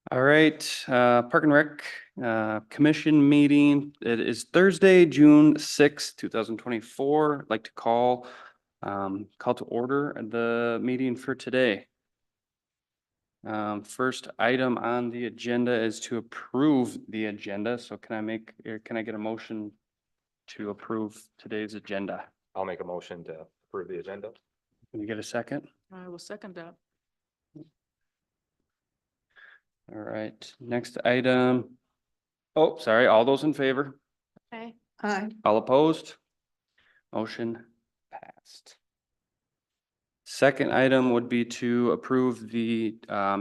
All right, Park and Rec, Commission meeting. It is Thursday, June sixth, 2024. I'd like to call to order the meeting for today. First item on the agenda is to approve the agenda. So can I get a motion to approve today's agenda? I'll make a motion to approve the agenda. Can you get a second? I will second that. All right, next item. Oh, sorry, all those in favor? Okay. Aye. All opposed? Motion passed. Second item would be to approve the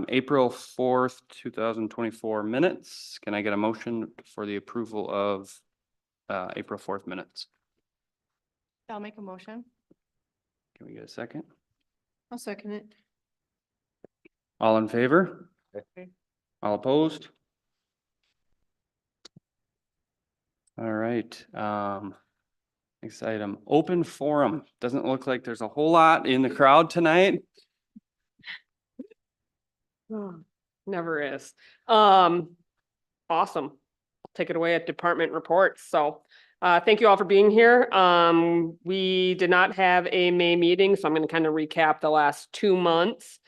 April 4th, 2024 minutes. Can I get a motion for the approval of April 4th minutes? I'll make a motion. Can we get a second? I'll second it. All in favor? Okay. All opposed? All right, next item, open forum. Doesn't look like there's a whole lot in the crowd tonight. Never is. Awesome. I'll take it away at department reports. So thank you all for being here. We did not have a May meeting, so I'm going to kind of recap the last 2 months.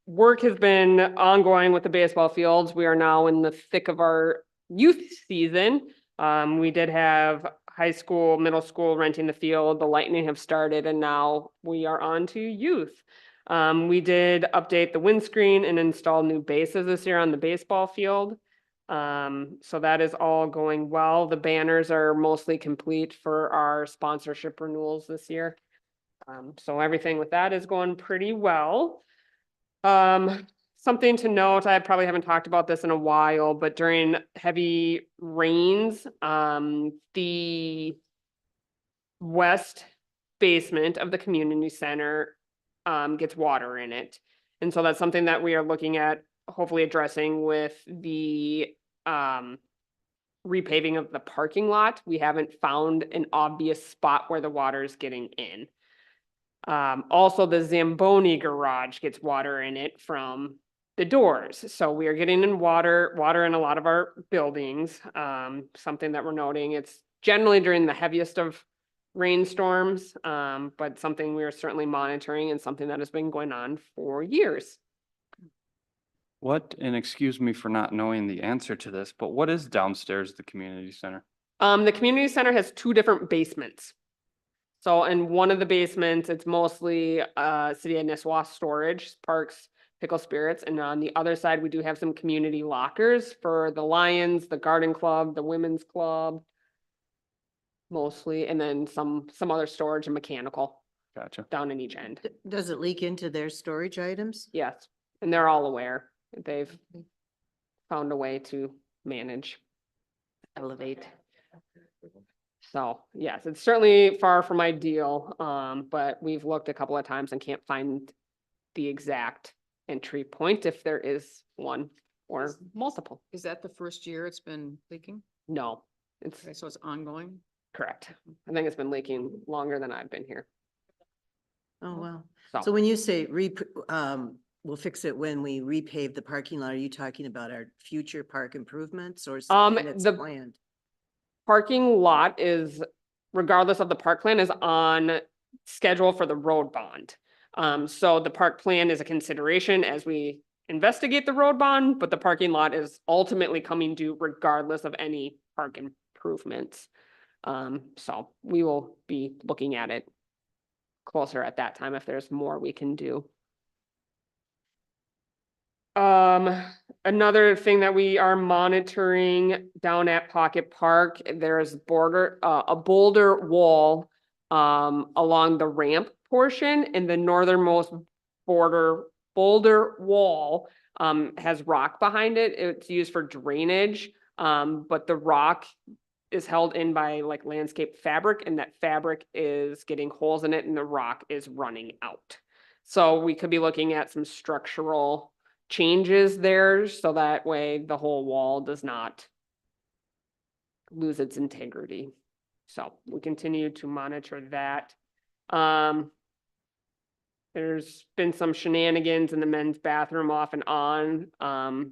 Work has been ongoing with the baseball fields. We are now in the thick of our youth season. We did have high school, middle school renting the field. The Lightning have started, and now we are on to youth. We did update the windscreen and install new bases this year on the baseball field. So that is all going well. The banners are mostly complete for our sponsorship renewals this year. So everything with that is going pretty well. Something to note, I probably haven't talked about this in a while, but during heavy rains, the west basement of the community center gets water in it. And so that's something that we are looking at, hopefully addressing with the repaving of the parking lot. We haven't found an obvious spot where the water is getting in. Also, the Zamboni garage gets water in it from the doors. So we are getting in water in a lot of our buildings. Something that we're noting, it's generally during the heaviest of rainstorms, but something we are certainly monitoring and something that has been going on for years. What, and excuse me for not knowing the answer to this, but what is downstairs at the community center? The community center has 2 different basements. So in one of the basements, it's mostly City of Nisswa storage, parks, pickle spirits. And on the other side, we do have some community lockers for the Lions, the Garden Club, the Women's Club. Mostly, and then some other storage and mechanical Gotcha. down in each end. Does it leak into their storage items? Yes, and they're all aware. They've found a way to manage, elevate. So yes, it's certainly far from ideal, but we've looked a couple of times and can't find the exact entry point if there is one or multiple. Is that the first year it's been leaking? No, it's Okay, so it's ongoing? correct. I think it's been leaking longer than I've been here. Oh, wow. So So when you say we'll fix it when we repave the parking lot, are you talking about our future park improvements or something that's the- planned? parking lot is, regardless of the park plan, is on schedule for the road bond. So the park plan is a consideration as we investigate the road bond, but the parking lot is ultimately coming due regardless of any park improvements. So we will be looking at it closer at that time if there's more we can do. Another thing that we are monitoring down at Pocket Park, there's a boulder wall along the ramp portion, and the northernmost boulder wall has rock behind it. It's used for drainage, but the rock is held in by like landscape fabric, and that fabric is getting holes in it and the rock is running out. So we could be looking at some structural changes there, so that way the whole wall does not lose its integrity. So we continue to monitor that. there's been some shenanigans in the men's bathroom off and on,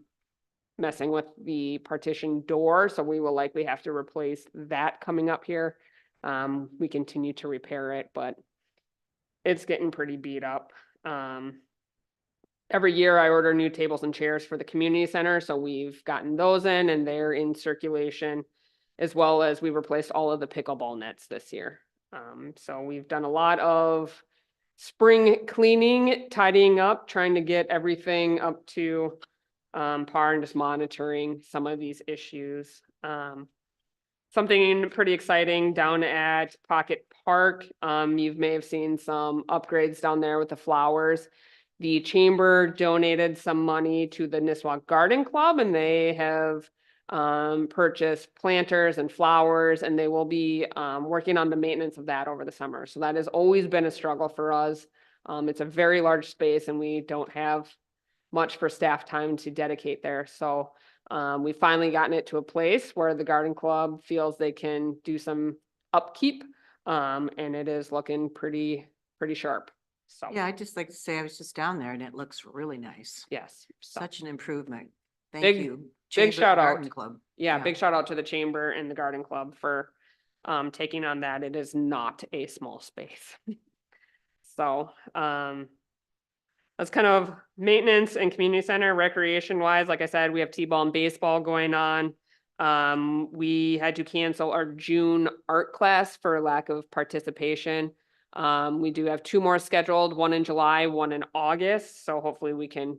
messing with the partition door, so we will likely have to replace that coming up here. We continue to repair it, but it's getting pretty beat up. Every year I order new tables and chairs for the community center, so we've gotten those in and they're in circulation, as well as we replaced all of the pickleball nets this year. So we've done a lot of spring cleaning, tidying up, trying to get everything up to par and just monitoring some of these issues. Something pretty exciting down at Pocket Park. You may have seen some upgrades down there with the flowers. The chamber donated some money to the Nisswa Garden Club, and they have purchased planters and flowers, and they will be working on the maintenance of that over the summer. So that has always been a struggle for us. It's a very large space and we don't have much for staff time to dedicate there. So we finally gotten it to a place where the garden club feels they can do some upkeep. And it is looking pretty sharp. So, Yeah, I'd just like to say I was just down there and it looks really nice. yes. So, Such an improvement. Thank Big- you. big Chamber shout out. Garden Club. yeah, Yeah. big shout out to the chamber and the garden club for taking on that. It is not a small space. So, that's kind of maintenance and community center recreation wise. Like I said, we have T-ball and baseball going on. We had to cancel our June art class for lack of participation. We do have 2 more scheduled, one in July, one in August. So hopefully we can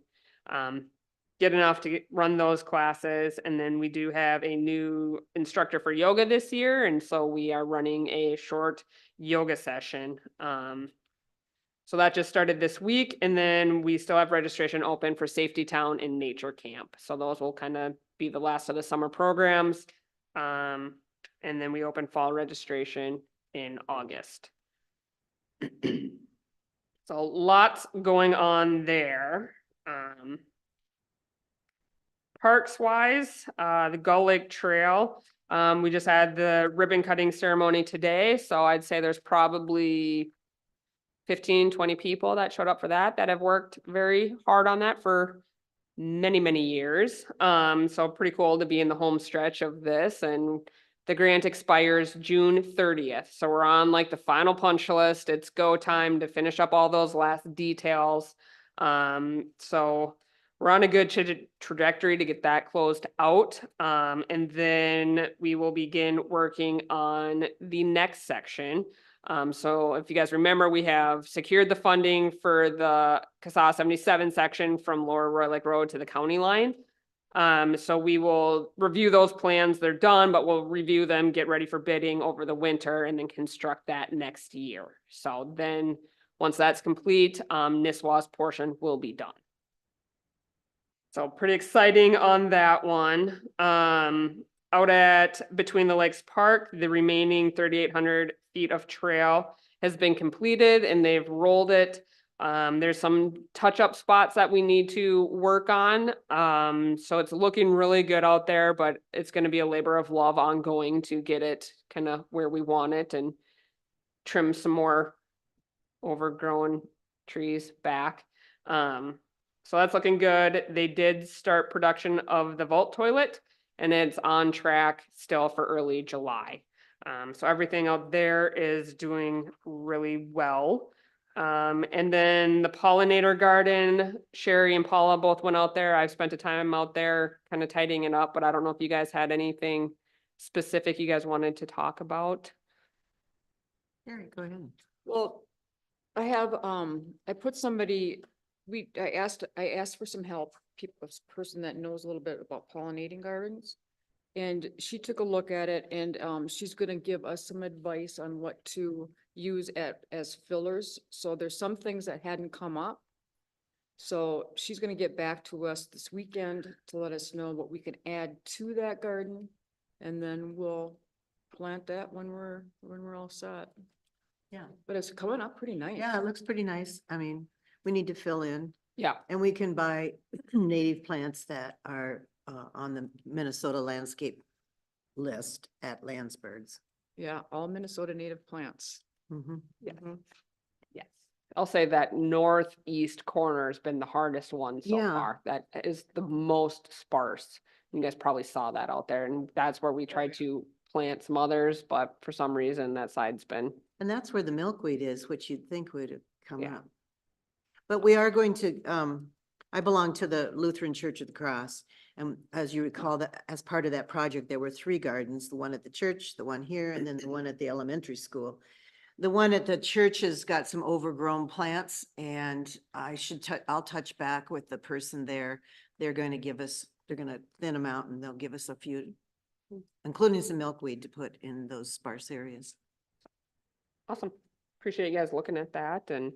get enough to run those classes. And then we do have a new instructor for yoga this year. And so we are running a short yoga session. So that just started this week, and then we still have registration open for Safety Town and Nature Camp. So those will kind of be the last of the summer programs. And then we open fall registration in August. So lots going on there. Parks wise, the Gull Lake Trail, we just had the ribbon cutting ceremony today. So I'd say there's probably 15, 20 people that showed up for that have worked very hard on that for many years. So pretty cool to be in the home stretch of this, and the grant expires June 30th. So we're on like the final punch list. It's go time to finish up all those last details. So we're on a good trajectory to get that closed out. And then we will begin working on the next section. So if you guys remember, we have secured the funding for the CASA 77 section from Lower Roy Lake Road to the county line. So we will review those plans. They're done, but we'll review them, get ready for bidding over the winter, and then construct that next year. So then once that's complete, Nisswa's portion will be done. So pretty exciting on that one. Out at Between the Lakes Park, the remaining 3,800 feet of trail has been completed and they've rolled it. There's some touch-up spots that we need to work on. So it's looking really good out there, but it's going to be a labor of love ongoing to get it kind of where we want it and trim some more overgrown trees back. So that's looking good. They did start production of the vault toilet, and it's on track still for early July. So everything out there is doing really well. And then the pollinator garden, Sherry and Paula both went out there. I've spent a time out there kind of tidying it up, but I don't know if you guys had anything specific you guys wanted to talk about. Sherry, go ahead. Well, I have, I put somebody, I asked for some help, a person that knows a little bit about pollinating gardens. And she took a look at it and, she's gonna give us some advice on what to use as fillers. So there's some things that hadn't come up. So she's gonna get back to us this weekend to let us know what we can add to that garden. And then we'll plant that when we're all set. Yeah. But it's coming up pretty nice. Yeah, it looks pretty nice. I mean, we need to fill in Yeah, and we can buy native plants that are on the Minnesota landscape list at Landsbirds. Yeah, all Minnesota native plants. Mhm. yes, Mhm. yes. I'll say that northeast corner has been the hardest one so Yeah. far. That is the most sparse. You guys probably saw that out there, and that's where we tried to plant some others, but for some reason that side's been, And that's where the milkweed is, which you'd think would have come Yeah. up. But we are going to, I belong to the Lutheran Church of the Cross. And as you recall, that as part of that project, there were 3 gardens, the one at the church, the one here, and then the one at the elementary school. The one at the church has got some overgrown plants, and I'll touch back with the person there. They're going to give us, they're going to thin them out and they'll give us a few, including some milkweed to put in those sparse areas. awesome. Appreciate you guys looking at that and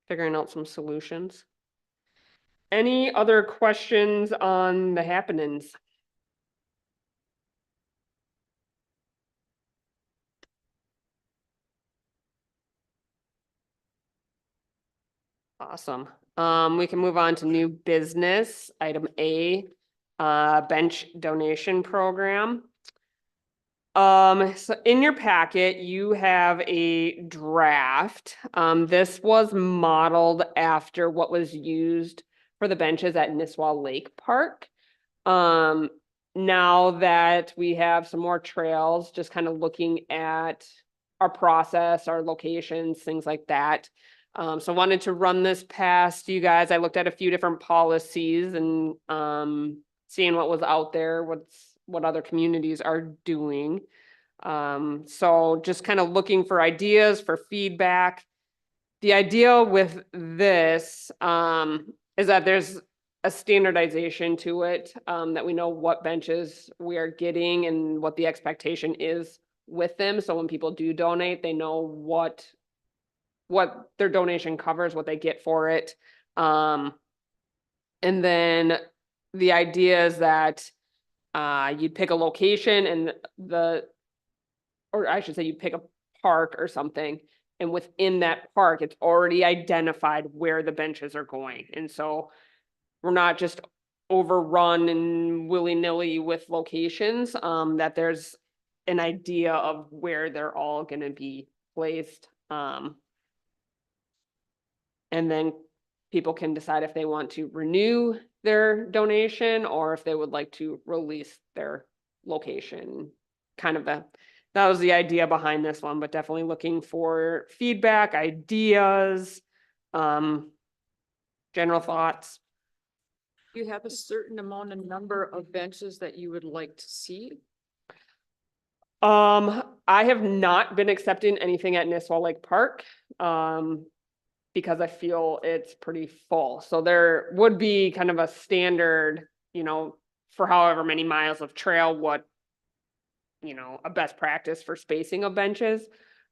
figuring out some solutions. Any other questions on the happenings? Awesome. We can move on to new business, item A, bench donation program. So in your packet, you have a draft. This was modeled after what was used for the benches at Nisswa Lake Park. Now that we have some more trails, just kind of looking at our process, our locations, things like that. So I wanted to run this past you guys. I looked at a few different policies and seeing what was out there, what other communities are doing. So just kind of looking for ideas, for feedback. The idea with this is that there's a standardization to it, that we know what benches we are getting and what the expectation is with them. So when people do donate, they know what their donation covers, what they get for it. And then the idea is that you'd pick a location and or I should say you pick a park or something, and within that park, it's already identified where the benches are going. And so we're not just overrun and willy-nilly with locations, that there's an idea of where they're all gonna be placed. And then people can decide if they want to renew their donation or if they would like to release their location. That was the idea behind this one, but definitely looking for feedback, ideas, general thoughts. Do you have a certain amount of number of benches that you would like to see? I have not been accepting anything at Nisswa Lake Park, because I feel it's pretty full. So there would be kind of a standard, for however many miles of trail, a best practice for spacing of benches.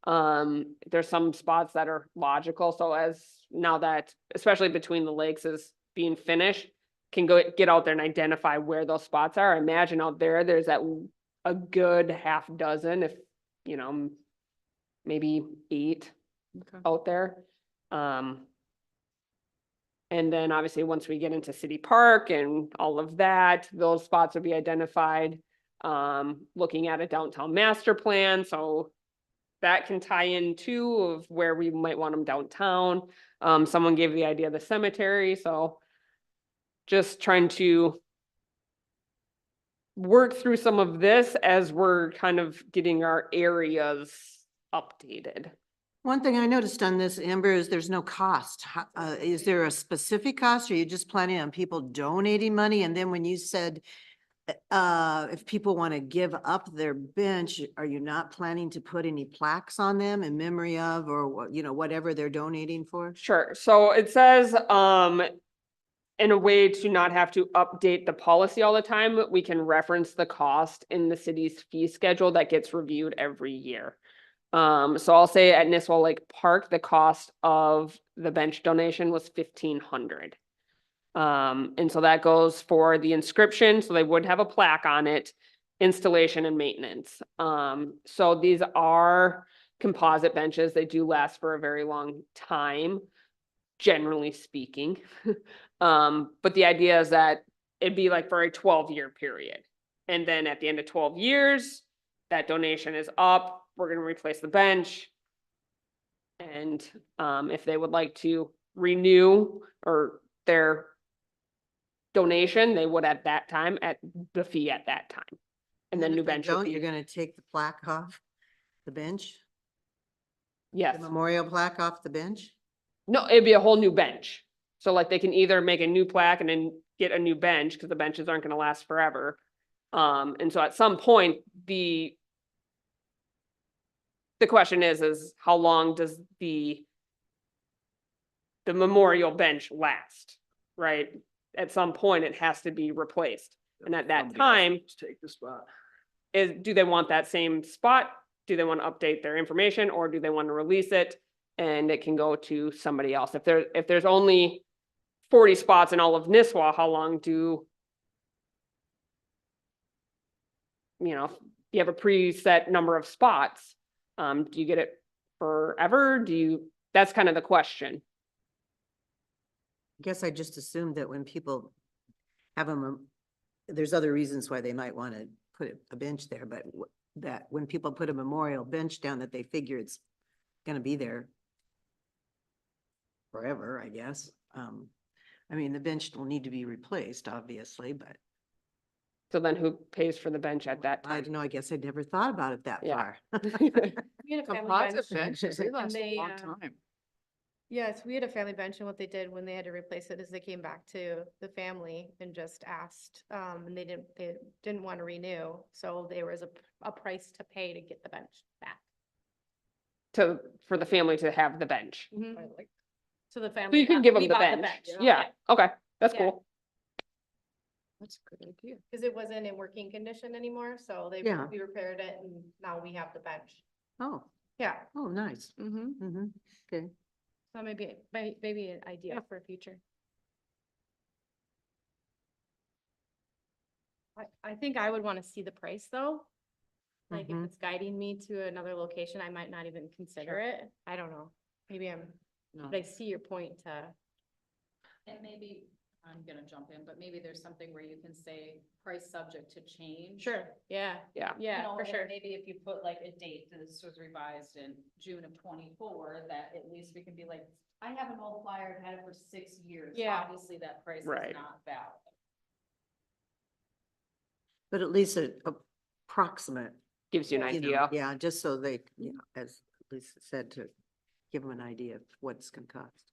There's some spots that are logical. So now that, especially between the lakes is being finished, can get out there and identify where those spots are. I imagine out there's a good half dozen, if, maybe 8 Okay. out there. And then obviously once we get into City Park and all of that, those spots will be identified. Looking at a downtown master plan, so that can tie in too of where we might want them downtown. Someone gave the idea of the cemetery, so just trying to work through some of this as we're kind of getting our areas updated. One thing I noticed on this, Amber, is there's no cost. Is there a specific cost? Or are you just planning on people donating money? And then when you said, if people want to give up their bench, are you not planning to put any plaques on them in memory of, or whatever they're donating for? Sure, so it says, in a way to not have to update the policy all the time, we can reference the cost in the city's fee schedule that gets reviewed every year. So I'll say at Nisswa Lake Park, the cost of the bench donation was $1,500. And so that goes for the inscription, so they would have a plaque on it, installation and maintenance. So these are composite benches. They do last for a very long time, generally speaking. But the idea is that it'd be like for a 12-year period. And then at the end of 12 years, that donation is up. We're going to replace the bench. And if they would like to renew or their donation, they would at that time at the fee at that time. And then if new they bench would don't, you're be, gonna take the plaque off the bench? yes. The memorial plaque off the bench? No, it'd be a whole new bench. So like they can either make a new plaque and then get a new bench, because the benches aren't gonna last forever. And so at some point, the question is how long does the memorial bench last, right? At some point, it has to be replaced. And at that time, Take the spot. do they want that same spot? Do they want to update their information, or do they want to release it? And it can go to somebody else. If there's only 40 spots in all of Nisswa, how long do you have a preset number of spots? Do you get it forever? That's kind of the question. I guess I just assumed that when people have them, there's other reasons why they might want to put a bench there, but that when people put a memorial bench down, that they figure it's gonna be there forever, I guess. I mean, the bench will need to be replaced, obviously, but So then who pays for the bench at that I time? don't know, I guess I never thought about it that Yeah. far. We had a family Composite bench. benches, they and last a they, long uh, time. Yes, we had a family bench, and what they did when they had to replace it is they came back to the family and just asked, and they didn't want to renew, so there was a price to pay to get the bench back. For the family to have the bench. So the So family. you could got- give them we the bought bench. Yeah, okay, that's Yeah. cool. That's a good idea. Cause it wasn't in working condition anymore, so Yeah. we repaired it and now we have the bench. Oh, Yeah. oh, nice. Mm-hmm. Mm-hmm, okay. So maybe an idea for future. I think I would wanna see the price though. Like if Mhm. it's guiding me to another location, I might not even consider it. I don't know. Maybe but I see your point to. And maybe, I'm gonna jump in, but maybe there's something where you can say price subject to change. Sure, yeah. Yeah. Yeah, You know, for and sure. maybe if you put like a date, that this was revised in June of 24, that at least we can be like, I have an old flyer, I've had it for 6 years. Yeah. Obviously, that price is Right. not valid. But at least a approximate. Gives you an you know, idea. Yeah, just so they, as Lisa said, to give them an idea of what it's gonna cost.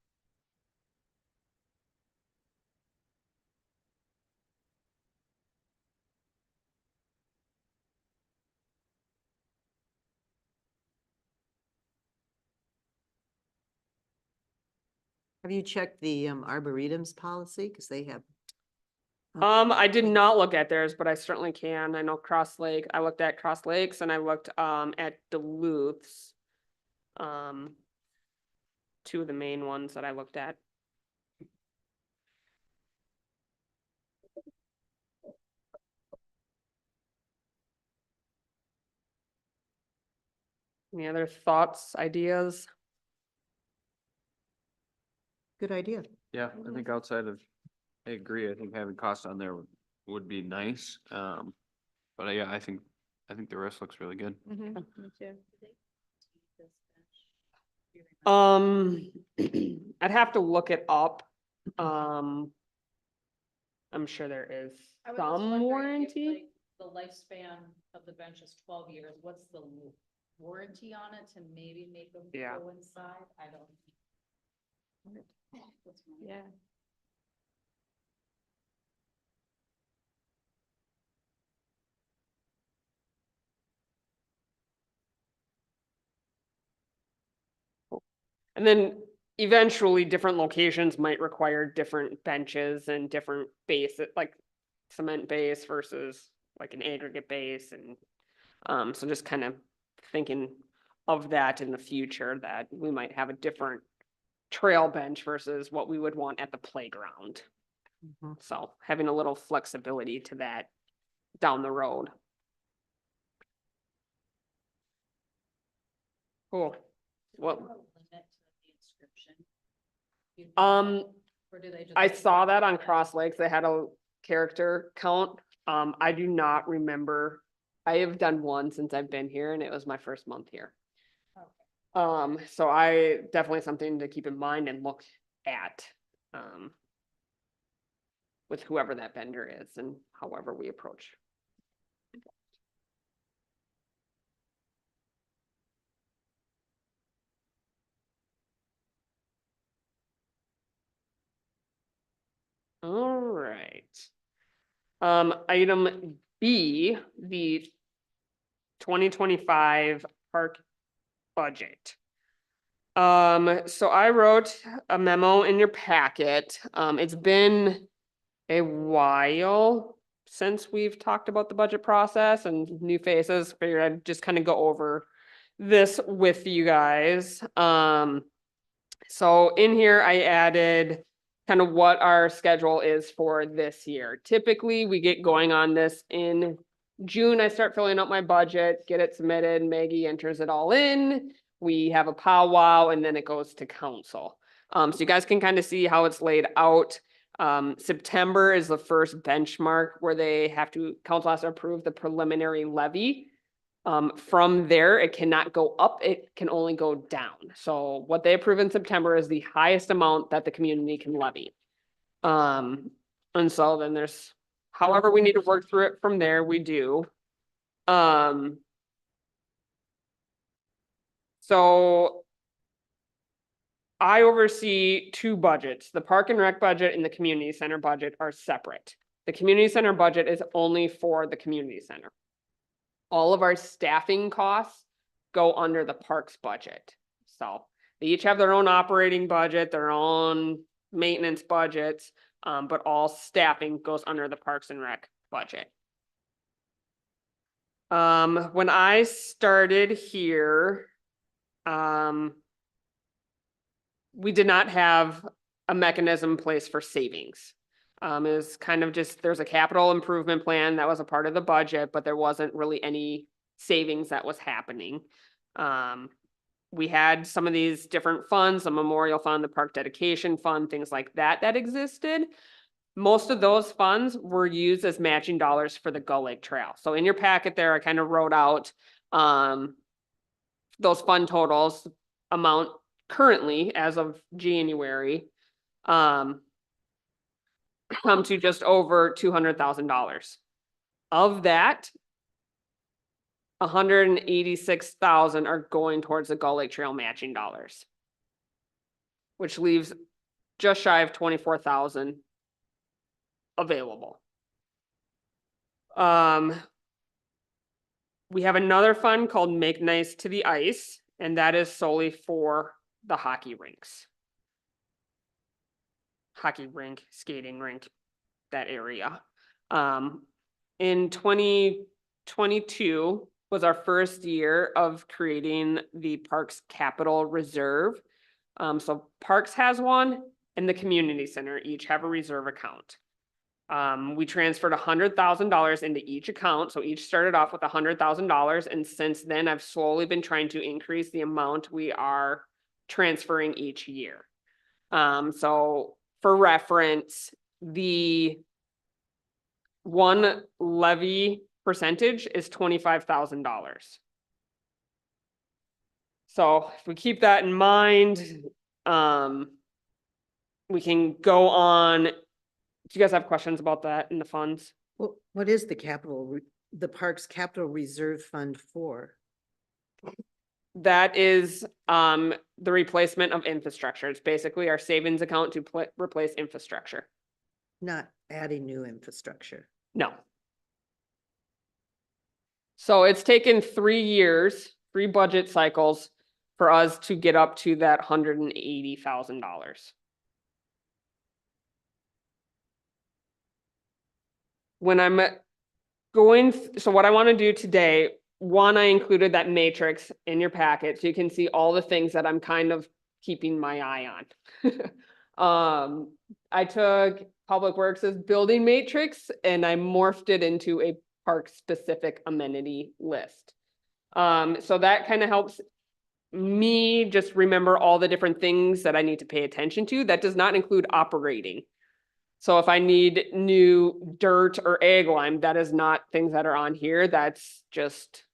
Have you checked the Arboretums policy? Because they have. I did not look at theirs, but I certainly can. I know Cross Lake, I looked at Cross Lakes and I looked at Duluth's. Two of the main ones that I looked at. Any other thoughts, ideas? Good idea. Yeah, I think outside of, I agree, I think having costs on there would be nice, but yeah, I think the rest looks really good. Mm-hmm. Me too. I'd have to look it up. I'm sure there is I was just some wondering if, warranty. like, the lifespan of the bench is 12 years, what's the warranty on it to maybe make them Yeah. go inside? I don't. What's my- Yeah. And then eventually different locations might require different benches and different base, like cement base versus like an aggregate base and so just kind of thinking of that in the future, that we might have a different trail bench versus what we would want at the playground. Mhm. So having a little flexibility to that down the road. Cool. Well, Limit to the inscription? Or do they just? I like saw mark that on it? Cross Lakes. They had a character count. I do not remember. I have done one since I've been here and it was my first month here. Okay. So I definitely something to keep in mind and look at, with whoever that vendor is and however we approach. All right. Item B, the 2025 park budget. So I wrote a memo in your packet. It's been a while since we've talked about the budget process and new faces. Figured I'd just kind of go over this with you guys. So in here I added kind of what our schedule is for this year. Typically, we get going on this in June. I start filling out my budget, get it submitted. Maggie enters it all in. We have a powwow and then it goes to council. So you guys can kind of see how it's laid out. September is the first benchmark where they have to, council has to approve the preliminary levy. From there, it cannot go up, it can only go down. So what they approve in September is the highest amount that the community can levy. And so then there's, however we need to work through it from there, we do. So I oversee two budgets. The park and rec budget and the community center budget are separate. The community center budget is only for the community center. All of our staffing costs go under the parks budget. So they each have their own operating budget, their own maintenance budgets, but all staffing goes under the parks and rec budget. When I started here, we did not have a mechanism in place for savings. Is kind of just, there's a capital improvement plan that was a part of the budget, but there wasn't really any savings that was happening. We had some of these different funds, the memorial fund, the park dedication fund, things like that that existed. Most of those funds were used as matching dollars for the Gull Lake Trail. So in your packet there, I kind of wrote out those fund totals amount currently as of January. Come to just over $200,000. Of that, 186,000 are going towards the Gull Lake Trail matching dollars, which leaves just shy of 24,000 available. We have another fund called Make Nice to the Ice, and that is solely for the hockey rinks. Hockey rink, skating rink, that area. In 2022 was our first year of creating the Parks Capital Reserve. So Parks has one and the community center each have a reserve account. We transferred $100,000 into each account. So each started off with $100,000. And since then I've slowly been trying to increase the amount we are transferring each year. So for reference, the one levy percentage is $25,000. So if we keep that in mind, we can go on. Do you guys have questions about that in the funds? Well, what is the Parks Capital Reserve Fund for? That is the replacement of infrastructure. It's basically our savings account to replace infrastructure. Not adding new infrastructure. No. So it's taken 3 years, 3 budget cycles for us to get up to that $180,000. When I'm going, so what I want to do today, one, I included that matrix in your packet so you can see all the things that I'm kind of keeping my eye on. I took Public Works' building matrix and I morphed it into a park specific amenity list. So that kind of helps me just remember all the different things that I need to pay attention to. That does not include operating. So if I need new dirt or egg lime, that is not things that are on here. That's just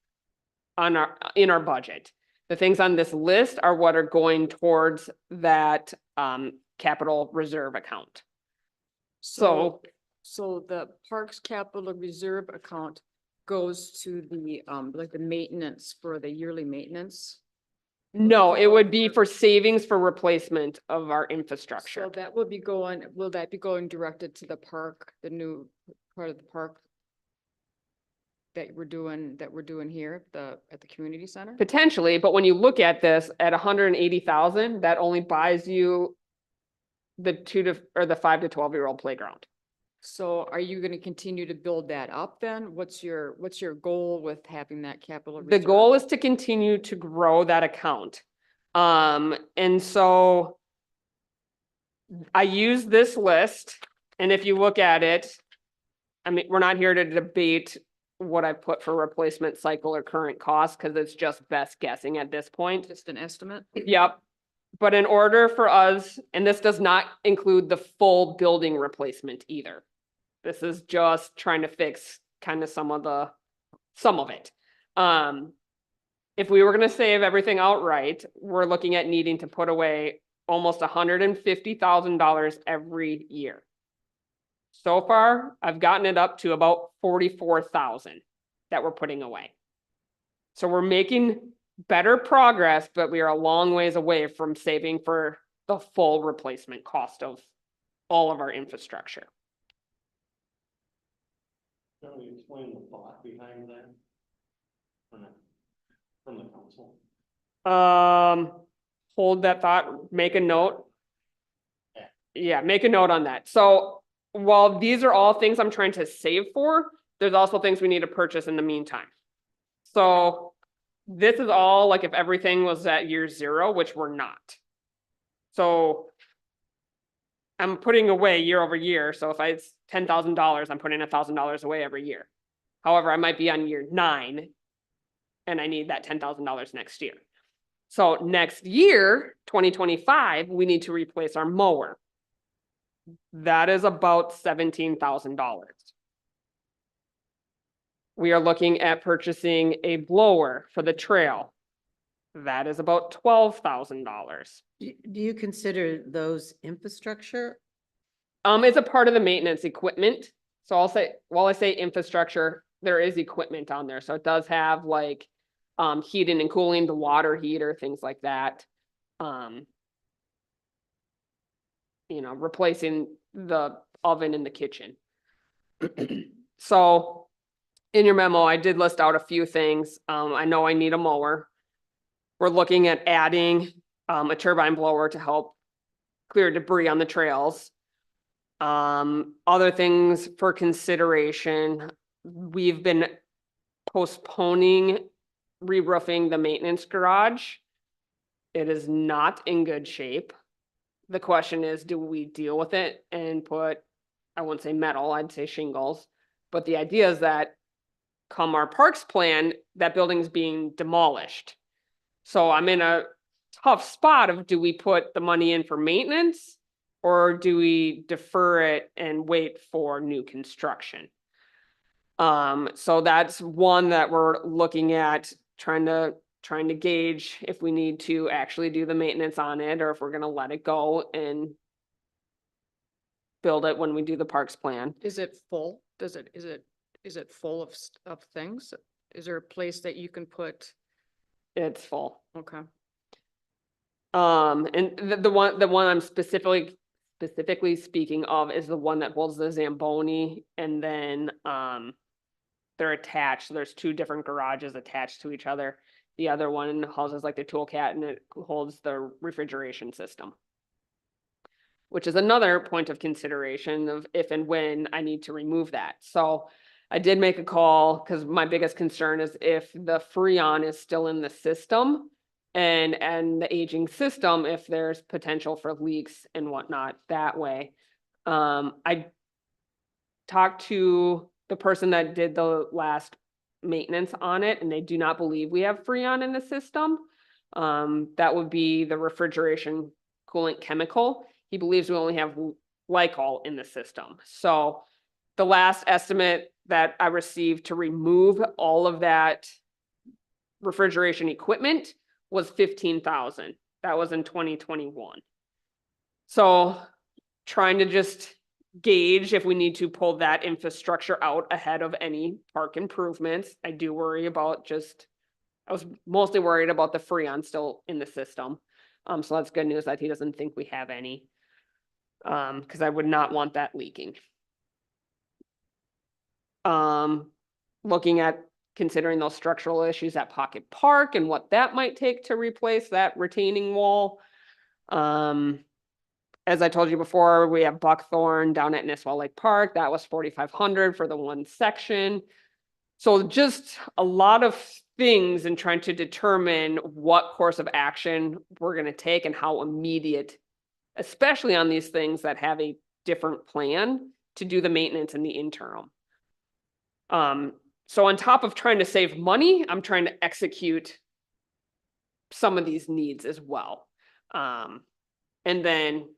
in our budget. The things on this list are what are going towards that capital reserve account. So So the Parks Capital Reserve account goes to the, like the maintenance for the yearly maintenance. no, it would be for savings for replacement of our infrastructure. So that will be going, will that be going directed to the park, the new part of the park? That we're doing here at the community center? Potentially, but when you look at this at 180,000, that only buys you the 5 to 12-year-old playground. So are you gonna continue to build that up then? What's your goal with having that capital? The reserve? goal is to continue to grow that account. And so I use this list, and if you look at it, I mean, we're not here to debate what I put for replacement cycle or current cost, because it's just best guessing at this point. Just an estimate? Yep. But in order for us, and this does not include the full building replacement either. This is just trying to fix kind of some of it. If we were gonna save everything outright, we're looking at needing to put away almost $150,000 every year. So far, I've gotten it up to about 44,000 that we're putting away. So we're making better progress, but we are a long ways away from saving for the full replacement cost of all of our infrastructure. Can we explain the thought behind that? From the council? Hold that thought, make a note. Yeah, make a note on that. So while these are all things I'm trying to save for, there's also things we need to purchase in the meantime. So this is all like if everything was at year 0, which we're not. So I'm putting away year over year. So if it's $10,000, I'm putting $1,000 away every year. However, I might be on year 9 and I need that $10,000 next year. So next year, 2025, we need to replace our mower. That is about $17,000. We are looking at purchasing a blower for the trail. That is about $12,000. Do you consider those infrastructure? It's a part of the maintenance equipment. So I'll say, while I say infrastructure, there is equipment on there. So it does have like heating and cooling, the water heater, things like that. You know, replacing the oven in the kitchen. So in your memo, I did list out a few things. I know I need a mower. We're looking at adding a turbine blower to help clear debris on the trails. Other things for consideration, we've been postponing re-roofing the maintenance garage. It is not in good shape. The question is, do we deal with it and put, I wouldn't say metal, I'd say shingles. But the idea is that come our parks plan, that building's being demolished. So I'm in a tough spot of, do we put the money in for maintenance or do we defer it and wait for new construction? So that's one that we're looking at, trying to gauge if we need to actually do the maintenance on it or if we're gonna let it go and build it when we do the parks plan. Is it full? Is it full of things? Is there a place that you can put? It's full. Okay. And the one I'm specifically speaking of is the one that holds the Zamboni, and then they're attached. So there's 2 different garages attached to each other. The other one houses like the tool cabinet, holds the refrigeration system, which is another point of consideration of if and when I need to remove that. So I did make a call because my biggest concern is if the Freon is still in the system and the aging system, if there's potential for leaks and whatnot that way. I talked to the person that did the last maintenance on it, and they do not believe we have Freon in the system. That would be the refrigeration coolant chemical. He believes we only have glycol in the system. So the last estimate that I received to remove all of that refrigeration equipment was 15,000. That was in 2021. So trying to just gauge if we need to pull that infrastructure out ahead of any park improvements. I do worry about I was mostly worried about the Freon still in the system. So that's good news that he doesn't think we have any. Cause I would not want that leaking. Looking at considering those structural issues at Pocket Park and what that might take to replace that retaining wall. As I told you before, we have Buckthorn down at Nisswa Lake Park. That was 4,500 for the one section. So just a lot of things in trying to determine what course of action we're gonna take and how immediate, especially on these things that have a different plan to do the maintenance in the interim. So on top of trying to save money, I'm trying to execute some of these needs as well. And then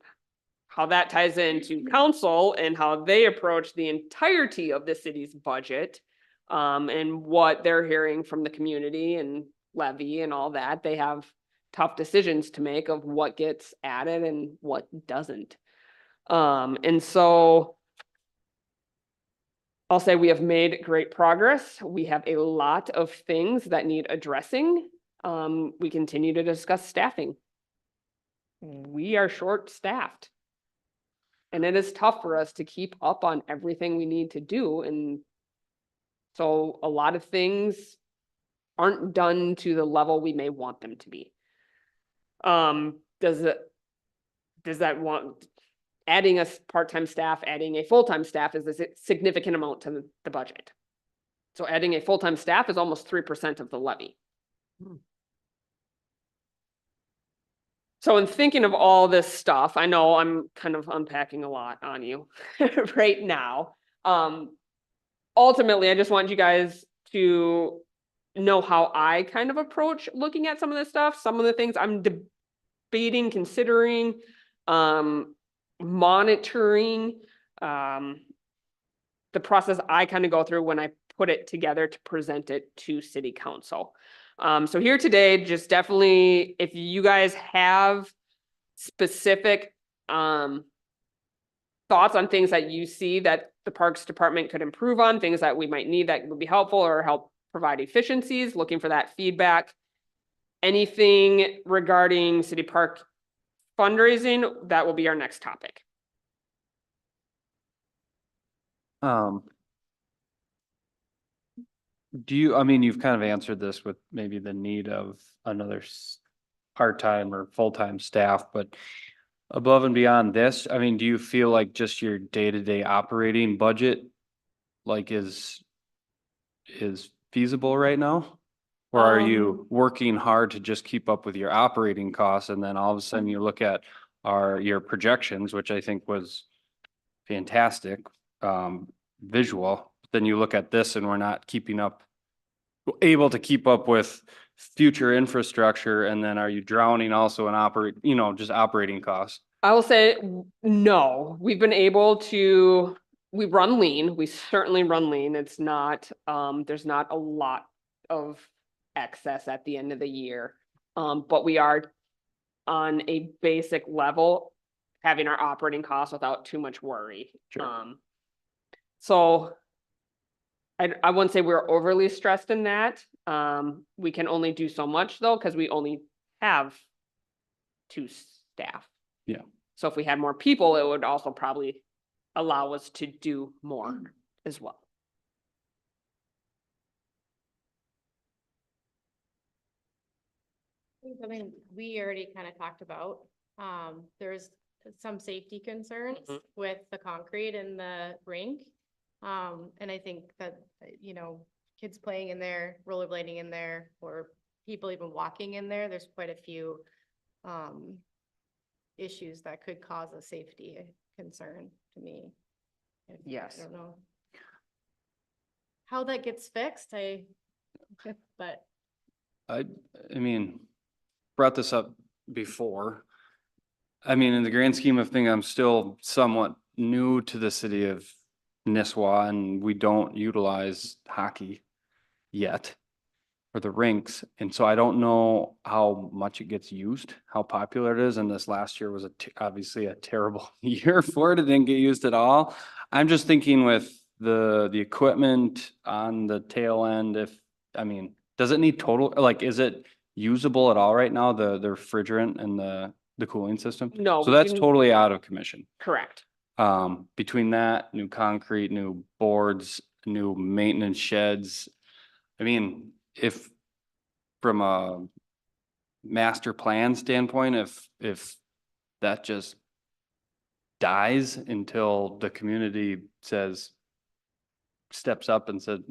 how that ties into council and how they approach the entirety of the city's budget, and what they're hearing from the community and levy and all that. They have tough decisions to make of what gets added and what doesn't. And so I'll say we have made great progress. We have a lot of things that need addressing. We continue to discuss staffing. We are short-staffed. And it is tough for us to keep up on everything we need to do. And so a lot of things aren't done to the level we may want them to be. Does that want adding a part-time staff, adding a full-time staff is a significant amount to the budget. So adding a full-time staff is almost 3% of the levy. So in thinking of all this stuff, I know I'm kind of unpacking a lot on you right now. Ultimately, I just want you guys to know how I kind of approach looking at some of this stuff, some of the things I'm debating, considering, monitoring, the process I kind of go through when I put it together to present it to city council. So here today, just definitely, if you guys have specific thoughts on things that you see that the Parks Department could improve on, things that we might need that would be helpful or help provide efficiencies, looking for that feedback. Anything regarding city park fundraising, that will be our next topic. I mean, you've kind of answered this with maybe the need of another part-time or full-time staff, but above and beyond this, I mean, do you feel like just your day-to-day operating budget like is feasible right now? Or are you working hard to just keep up with your operating costs and then all of a sudden you look at your projections, which I think was fantastic, visual, then you look at this and we're not able to keep up with future infrastructure, and then are you drowning also in just operating costs? I will say no. We've been able to, we run lean. We certainly run lean. It's not, there's not a lot of excess at the end of the year. But we are on a basic level, having our operating costs without too much worry. Sure. So I wouldn't say we're overly stressed in that. We can only do so much though, because we only have 2 staff. Yeah. So if we had more people, it would also probably allow us to do more as well. I mean, we already kind of talked about, there's some safety concerns with the concrete in the rink. And I think that, kids playing in there, rollerblading in there, or people even walking in there, there's quite a few, issues that could cause a safety concern to me. Yes. I don't know how that gets fixed, but. I mean, brought this up before. I mean, in the grand scheme of things, I'm still somewhat new to the city of Nisswa, and we don't utilize hockey yet. or the rinks. And so I don't know how much it gets used, how popular it is. And this last year was obviously a terrible year for it. It didn't get used at all. I'm just thinking with the equipment on the tail end, does it need total, like, is it usable at all right now, the refrigerant and the cooling system? No, So we that's can- totally out of commission. Correct. Between that, new concrete, new boards, new maintenance sheds. I mean, if from a master plan standpoint, if that just dies until the community steps up and said,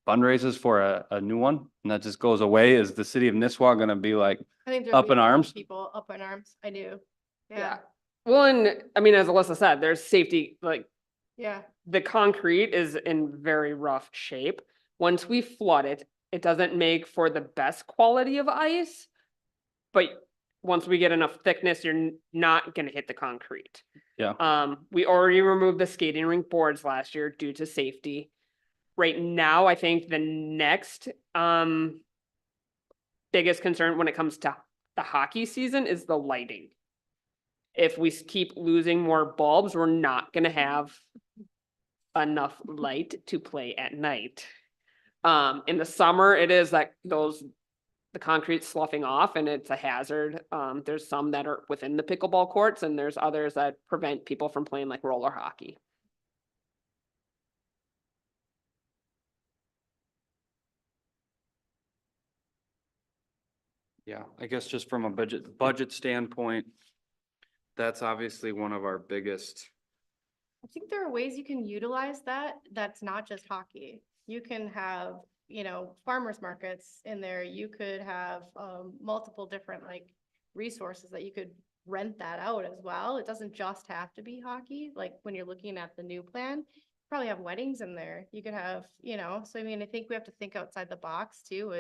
fundraises for a new one, and that just goes away, is the city of Nisswa gonna be like, I think there's Up in a lot of arms? People up in arms. I do. Yeah. Yeah. Well, and I mean, as Alyssa said, there's safety, like Yeah. the concrete is in very rough shape. Once we flood it, it doesn't make for the best quality of ice. But once we get enough thickness, you're not gonna hit the concrete. Yeah. We already removed the skating rink boards last year due to safety. Right now, I think the next, biggest concern when it comes to the hockey season is the lighting. If we keep losing more bulbs, we're not gonna have enough light to play at night. In the summer, it is like the concrete's sloughing off and it's a hazard. There's some that are within the pickleball courts and there's others that prevent people from playing like roller hockey. Yeah, I guess just from a budget standpoint, that's obviously one of our biggest. I think there are ways you can utilize that. That's not just hockey. You can have, farmers markets in there. You could have multiple different like resources that you could rent that out as well. It doesn't just have to be hockey. Like when you're looking at the new plan, you probably have weddings in there. You could have, so I mean, I think we have to think outside the box too.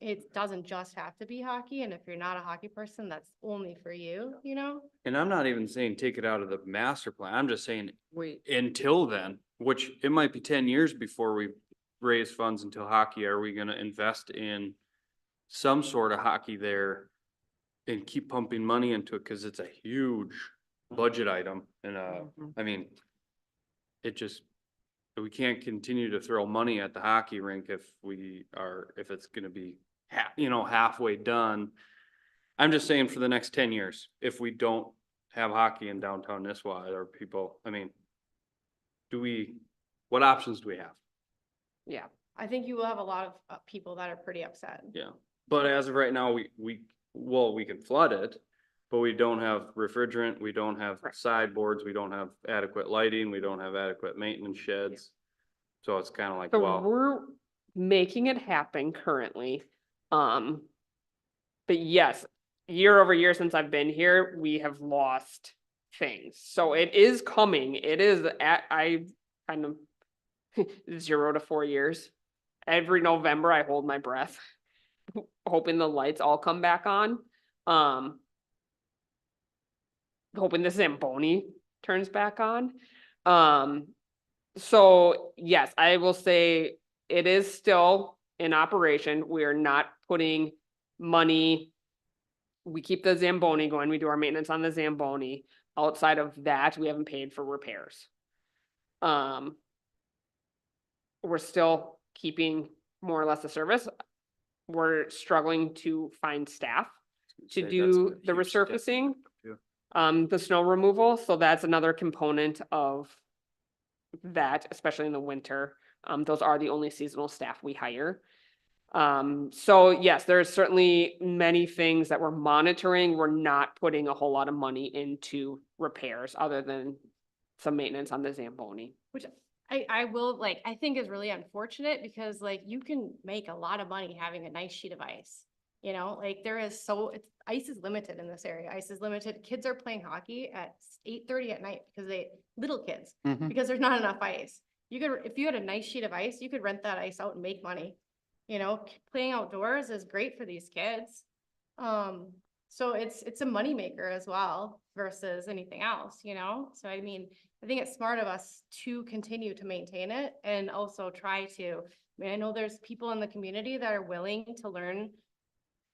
It doesn't just have to be hockey. And if you're not a hockey person, that's only for you, And I'm not even saying take it out of the master plan. I'm just saying Wait, until then, which it might be 10 years before we raise funds until hockey, are we gonna invest in some sort of hockey there and keep pumping money into it? Cause it's a huge budget item and, it just, we can't continue to throw money at the hockey rink if it's gonna be halfway done. I'm just saying for the next 10 years, if we don't have hockey in downtown Nisswa, or people, what options do we have? Yeah. I think you will have a lot of people that are pretty upset. Yeah, but as of right now, we can flood it, but we don't have refrigerant, we don't have Right. sideboards, we don't have adequate lighting, we don't have adequate maintenance sheds. So it's kind of like, So well, we're making it happen currently. But yes, year over year since I've been here, we have lost things. So it is coming. It is I kind of 0 to 4 years. Every November I hold my breath, hoping the lights all come back on. Hoping the Zamboni turns back on. So yes, I will say it is still in operation. We are not putting money. We keep the Zamboni going. We do our maintenance on the Zamboni. Outside of that, we haven't paid for repairs. We're still keeping more or less the service. We're struggling to find staff to do the resurfacing, the snow removal. So that's another component of that, especially in the winter. Those are the only seasonal staff we hire. So yes, there's certainly many things that we're monitoring. We're not putting a whole lot of money into repairs other than some maintenance on the Zamboni. Which I will I think is really unfortunate because you can make a lot of money having a nice sheet of ice. Ice is limited in this area. Ice is limited. Kids are playing hockey at 8:30 at night because little kids, because there's not enough ice. If you had a nice sheet of ice, you could rent that ice out and make money. Playing outdoors is great for these kids. So it's a moneymaker as well versus anything else, So I mean, I think it's smart of us to continue to maintain it and also try to I mean, I know there's people in the community that are willing to learn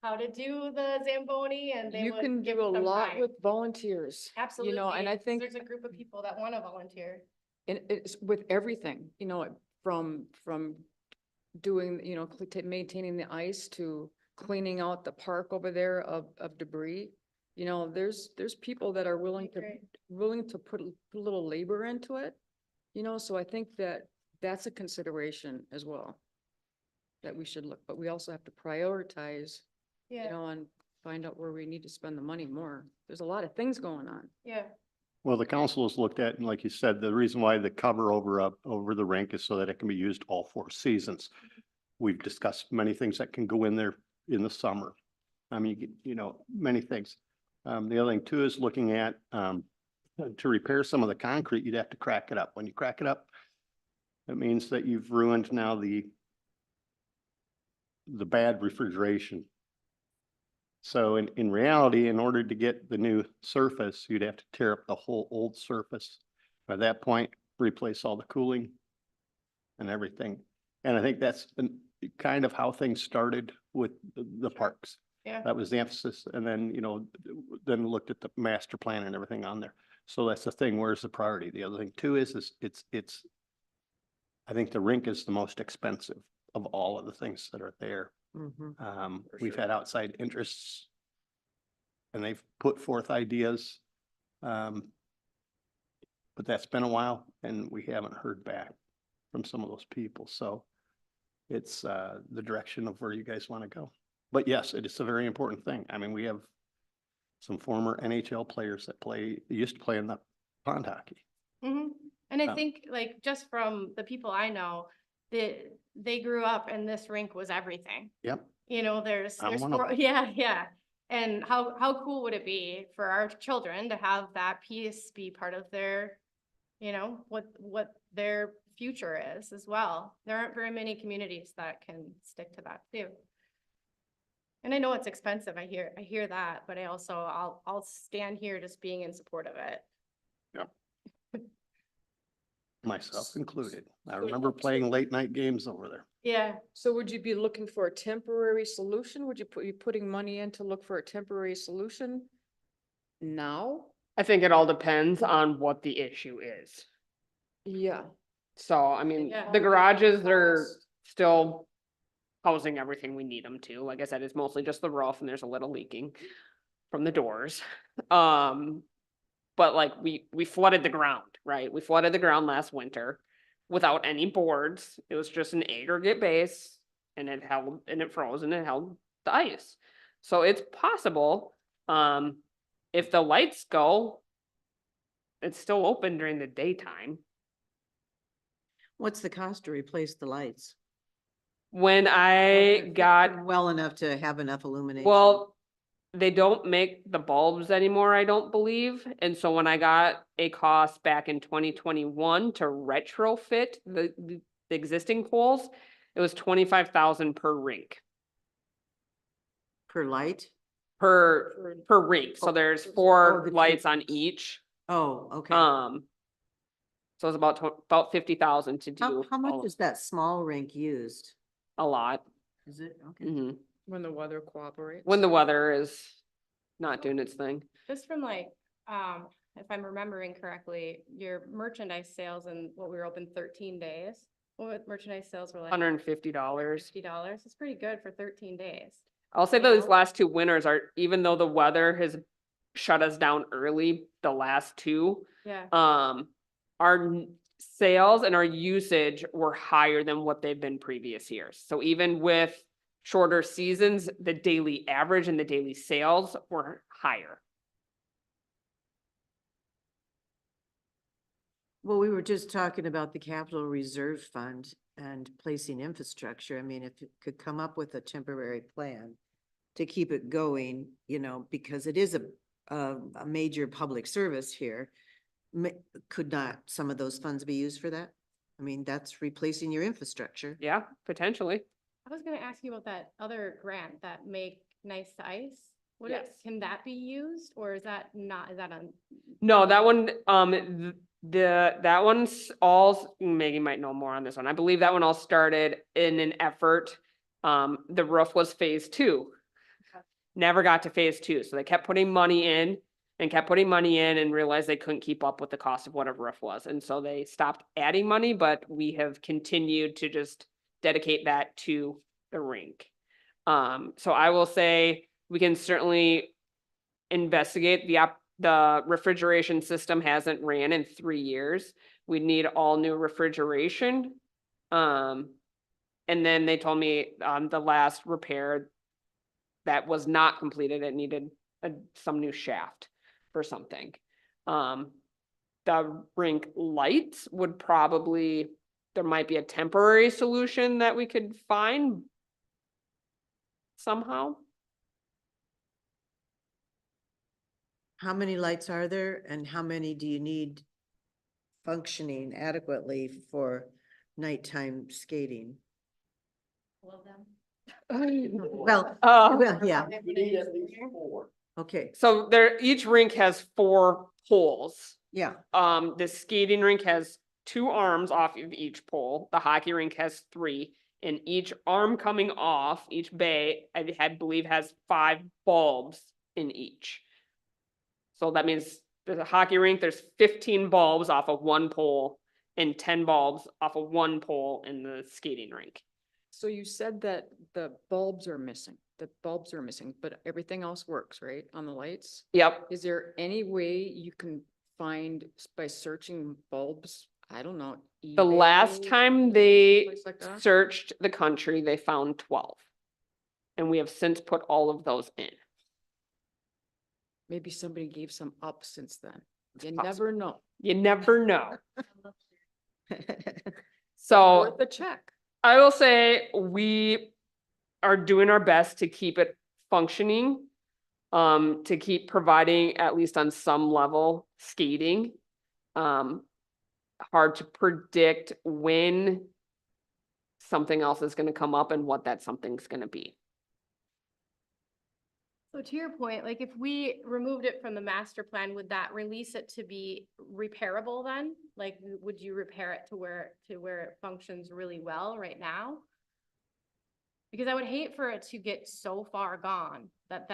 how to do the Zamboni and they You would can give do a some lot time. with volunteers. Absolutely. You know, and I think There's a group of people that want to volunteer. and it's with everything, you know, from doing, you know, maintaining the ice to cleaning out the park over there of debris. You know, there's people that are willing to, Great. put a little labor into it. You know, so I think that that's a consideration as well. That we should look, but we also have to prioritize, you Yeah, know, and find out where we need to spend the money more. There's a lot of things going on. yeah. Well, the council has looked at, and like you said, the reason why the cover over the rink is so that it can be used all 4 seasons. We've discussed many things that can go in there in the summer. I mean, you know, many things. The other thing too is looking at, to repair some of the concrete, you'd have to crack it up. When you crack it up, it means that you've ruined now the bad refrigeration. So in reality, in order to get the new surface, you'd have to tear up the whole old surface. By that point, replace all the cooling and everything. And I think that's kind of how things started with the parks. Yeah. That was the emphasis. And then, you know, then looked at the master plan and everything on there. So that's the thing. Where's the priority? The other thing too is it's, I think the rink is the most expensive of all of the things that are there. Mhm. We've had outside interests and they've put forth ideas. But that's been a while and we haven't heard back from some of those people. So it's the direction of where you guys want to go. But yes, it is a very important thing. I mean, we have some former NHL players that used to play in the pond hockey. Hmm. And I Um, think like just from the people I know, they grew up and this rink was everything. Yep. You know, there's I'm one of them. yeah, yeah. And how cool would it be for our children to have that piece be part of their, you know, what their future is as well. There aren't very many communities that can stick to that too. And I know it's expensive. I hear that, but I also, I'll stand here just being in support of it. Myself included. I remember playing late night games over there. Yeah, So would you be looking for a temporary solution? Would you be putting money in to look for a temporary solution now? I think it all depends on what the issue is. Yeah. So, I mean, Yeah. the garages are still housing everything we need them to. Like I said, it's mostly just the roof and there's a little leaking from the doors. But like we flooded the ground, right? We flooded the ground last winter without any boards. It was just an aggregate base and it froze and it held the ice. So it's possible, if the lights go, it's still open during the daytime. What's the cost to replace the lights? When I got, Well enough to have enough illumination. well, they don't make the bulbs anymore, I don't believe. And so when I got a cost back in 2021 to retrofit the existing poles, it was 25,000 per rink, Per light? per rink. So there's Oh, 4 the lights two- on each. Oh, okay. So it's about 50,000 to How do much is that small rink used? a lot. Is it? Okay. Mhm. When the weather cooperates. When the weather is not doing its thing. just from like, if I'm remembering correctly, your merchandise sales and what we were open 13 days. What merchandise sales were like? $150. $50. It's pretty good for 13 days. I'll say You those know? last 2 winters are, even though the weather has shut us down early, the last 2, Yeah, our sales and our usage were higher than what they've been previous years. So even with shorter seasons, the daily average and the daily sales were higher. Well, we were just talking about the capital reserve fund and placing infrastructure. I mean, if it could come up with a temporary plan to keep it going, you know, because it is a major public service here. Could not some of those funds be used for that? I mean, that's replacing your infrastructure. Yeah, potentially. I was gonna ask you about that other grant that Make Nice Ice. Yes. Can that be used or is that not, is that on? No, that one, That one's all, Maggie might know more on this one. I believe that one all started in an effort. The roof was phase 2. Never got to phase 2, so they kept putting money in and kept putting money in and realized they couldn't keep up with the cost of what a roof was. And so they stopped adding money, but we have continued to just dedicate that to the rink. So I will say we can certainly investigate the refrigeration system hasn't ran in 3 years. We need all new refrigeration. And then they told me, the last repair that was not completed, it needed some new shaft for something. The rink lights would probably, there might be a temporary solution that we could find somehow. How many lights are there and how many do you need functioning adequately for nighttime skating? All of them. Well, Uh, well, yeah, okay, so each rink has 4 poles. yeah. The skating rink has 2 arms off of each pole. The hockey rink has 3. And each arm coming off, each bay, I believe has 5 bulbs in each. So that means there's a hockey rink, there's 15 bulbs off of 1 pole and 10 bulbs off of 1 pole in the skating rink. So you said that the bulbs are missing, but everything else works, right, on the lights? Yep. Is there any way you can find by searching bulbs? I don't know. The last eBay, time they place like that? searched the country, they found 12. And we have since put all of those in. Maybe somebody gave some up since then. You possible. never know. You never know. So Worth a check. I will say we are doing our best to keep it functioning. To keep providing, at least on some level, skating. Hard to predict when something else is gonna come up and what that something's gonna be. So to your point, like if we removed it from the master plan, would that release it to be repairable then? Like, would you repair it to where it functions really well right now? Because I would hate for it to get so far gone that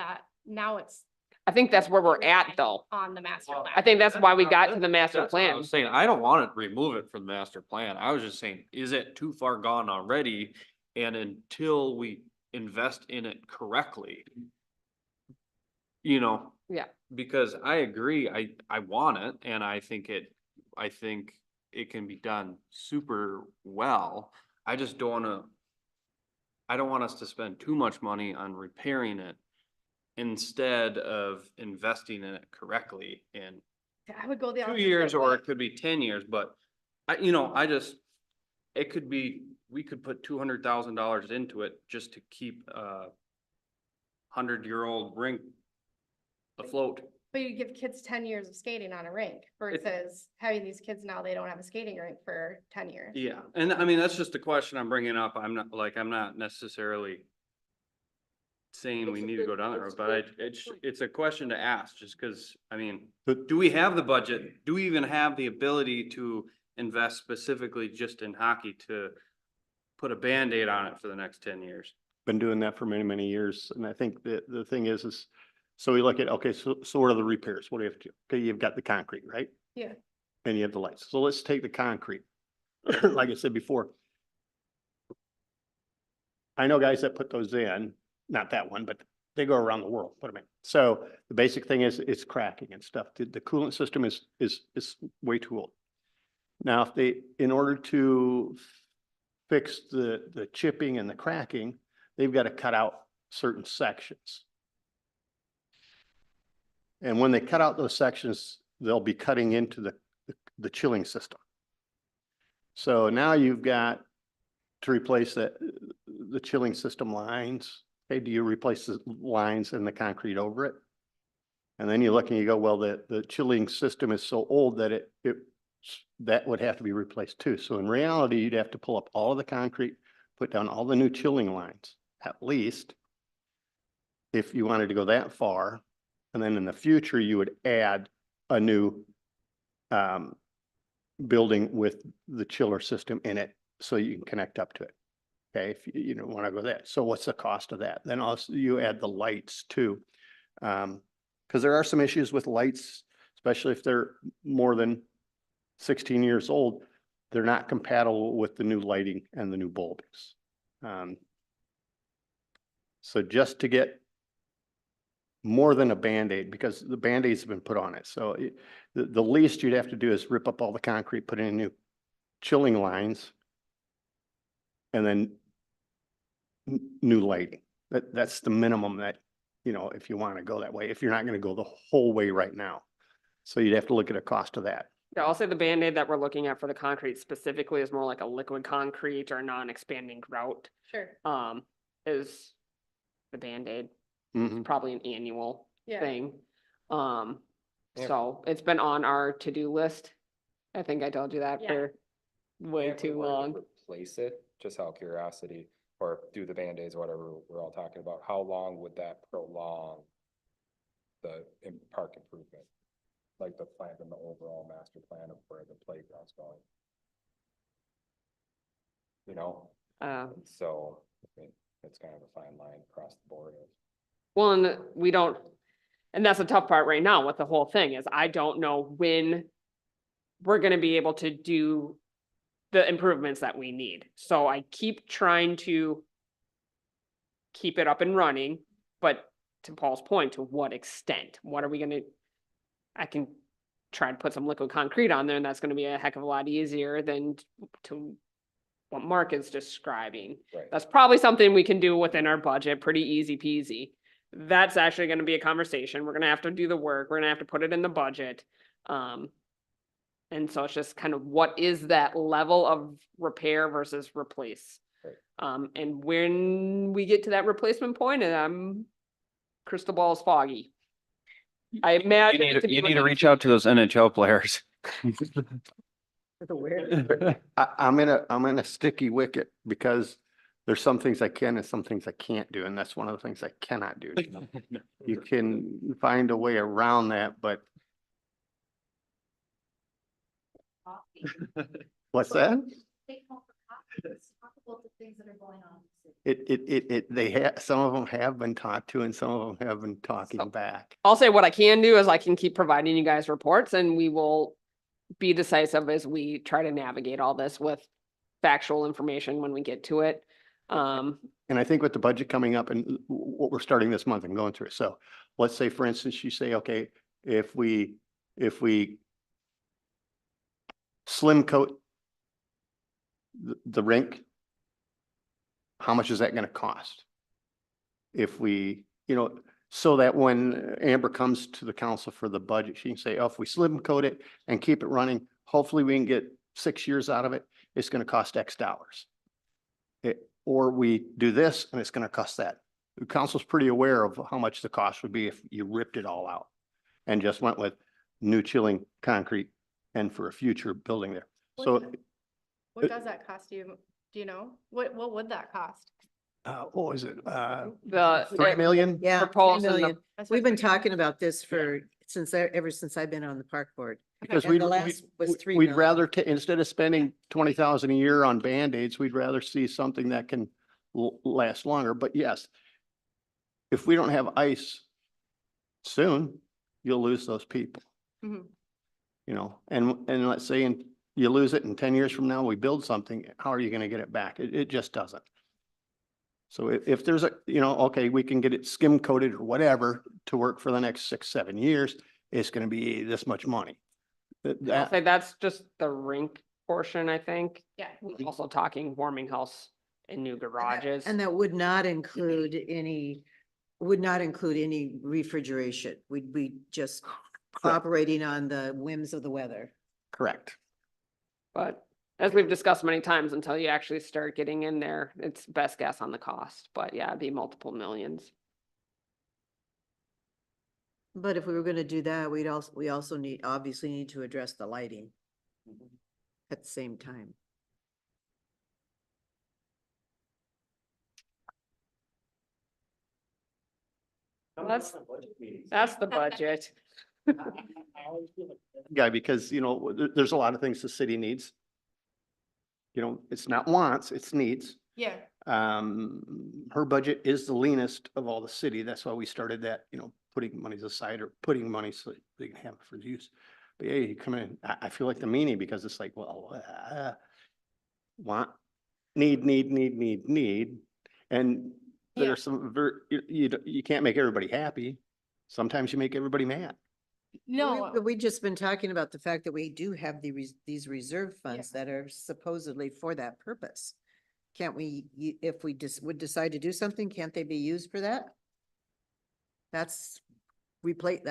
now it's I think that's where we're at though. on the master plan. I think that's why we got to the master That's what I plan. was saying, I don't want to remove it from the master plan. I was just saying, is it too far gone already? And until we invest in it correctly. You know? Yeah. Because I agree, I want it and I think it can be done super well. I just don't wanna. I don't want us to spend too much money on repairing it instead of investing in it correctly in I would go the 2 opposite years, or way. it could be 10 years, but it could be, we could put $200,000 into it just to keep a 100-year-old rink afloat. But you give kids 10 years of skating on a rink versus having these kids now, they don't have a skating rink for 10 years. Yeah, and I mean, that's just a question I'm bringing up. I'm not necessarily saying we need to go down that road, but it's a question to ask, just because, I mean, But- do we have the budget? Do we even have the ability to invest specifically just in hockey to put a Band-Aid on it for the next 10 years? Been doing that for many, many years. And I think that the thing is, so we look at, okay, so what are the repairs? What do you have to do? Okay, you've got the concrete, right? Yeah. And you have the lights. So let's take the concrete. Like I said before. I know guys that put those in, not that one, but they go around the world, put them in. So the basic thing is it's cracking and stuff. The coolant system is way too old. Now, in order to fix the chipping and the cracking, they've got to cut out certain sections. And when they cut out those sections, they'll be cutting into the chilling system. So now you've got to replace the chilling system lines. Okay, do you replace the lines and the concrete over it? And then you look and you go, well, the chilling system is so old that that would have to be replaced too. So in reality, you'd have to pull up all of the concrete, put down all the new chilling lines, at least, if you wanted to go that far. And then in the future, you would add a new building with the chiller system in it, so you can connect up to it. Okay, if you don't want to go that, so what's the cost of that? Then also you add the lights too. Because there are some issues with lights, especially if they're more than 16 years old, they're not compatible with the new lighting and the new bulbs. So just to get more than a Band-Aid, because the Band-Aids have been put on it. So the least you'd have to do is rip up all the concrete, put in new chilling lines, and then new lighting. That's the minimum that, if you want to go that way, if you're not going to go the whole way right now. So you'd have to look at a cost of that. Yeah, I'll say the Band-Aid that we're looking at for the concrete specifically is more like a liquid concrete or non-expanding grout, Sure. is the Band-Aid. Mhm. Probably an annual Yeah. thing. Yeah. So it's been on our to-do list. I think I told you that Yeah. for way If we too wanted to long. Replace it, just out of curiosity, or do the Band-Aids or whatever we're all talking about, how long would that prolong the park improvement? Like the plan and the overall master plan of where the playground's going? So, I mean, it's kind of a fine line across the board. Well, and we don't, and that's the tough part right now with the whole thing is I don't know when we're gonna be able to do the improvements that we need. So I keep trying to keep it up and running, but to Paul's point, to what extent? What are we gonna, I can try and put some liquid concrete on there and that's gonna be a heck of a lot easier than to what Mark is describing. Right. That's probably something we can do within our budget, pretty easy peasy. That's actually gonna be a conversation. We're gonna have to do the work. We're gonna have to put it in the budget. And so it's just kind of what is that level of repair versus replace? Right. And when we get to that replacement point, and crystal ball is foggy. I imagine. it to be You need like to a- reach out to those NHL players. I'm in a sticky wicket because there's some things I can and some things I can't do, and that's one of the things I cannot do. You can find a way around that, but what's that? Talk about the things that are going on. They have, some of them have been talked to and some of them have been talking So- back. I'll say what I can do is I can keep providing you guys reports and we will be decisive as we try to navigate all this with factual information when we get to it. And I think with the budget coming up and what we're starting this month and going through, so let's say, for instance, you say, okay, if we slim coat the rink, how much is that gonna cost? If we, so that when Amber comes to the council for the budget, she can say, oh, if we slim coat it and keep it running, hopefully we can get 6 years out of it. It's gonna cost X dollars. Or we do this and it's gonna cost that. The council's pretty aware of how much the cost would be if you ripped it all out and just went with new chilling concrete and for a future building there. So, What does that cost you? Do you know? What would that cost? what was it? The 3 million? Yeah, 3 Proposed in the- million. That's We've what- been talking about this for, ever since I've been on the park board. Because And we'd, the last was 3 we'd million. rather, instead of spending 20,000 a year on Band-Aids, we'd rather see something that can last longer. But yes, if we don't have ice soon, you'll lose those people, Mhm. and let's say you lose it in 10 years from now, we build something, how are you going to get it back? It just doesn't. So if there's okay, we can get it skim coated or whatever to work for the next 6, 7 years, it's going to be this much money. I'll say that's just the rink portion, I think. Yeah. We're also talking warming house and new garages. And that would not include any refrigeration. We'd be just operating on the whims of the weather. Correct. But as we've discussed many times, until you actually start getting in there, it's best guess on the cost. But yeah, it'd be multiple millions. But if we were gonna do that, we also obviously need to address the lighting at the same time. That's the budget. guy, because, you know, there's a lot of things the city needs. You know, it's not wants, it's needs. Yeah. Her budget is the leanest of all the city. That's why we started that, you know, putting monies aside or putting money so they can have it for use. But yeah, you come in, I feel like the meanie because it's like, well, want, need. And there Yeah. are some you can't make everybody happy. Sometimes you make everybody mad. No, We've just been talking about the fact that we do have these reserve funds that are supposedly for that purpose. Can't we, if we just would decide to do something, can't they be used for that? That's replacing.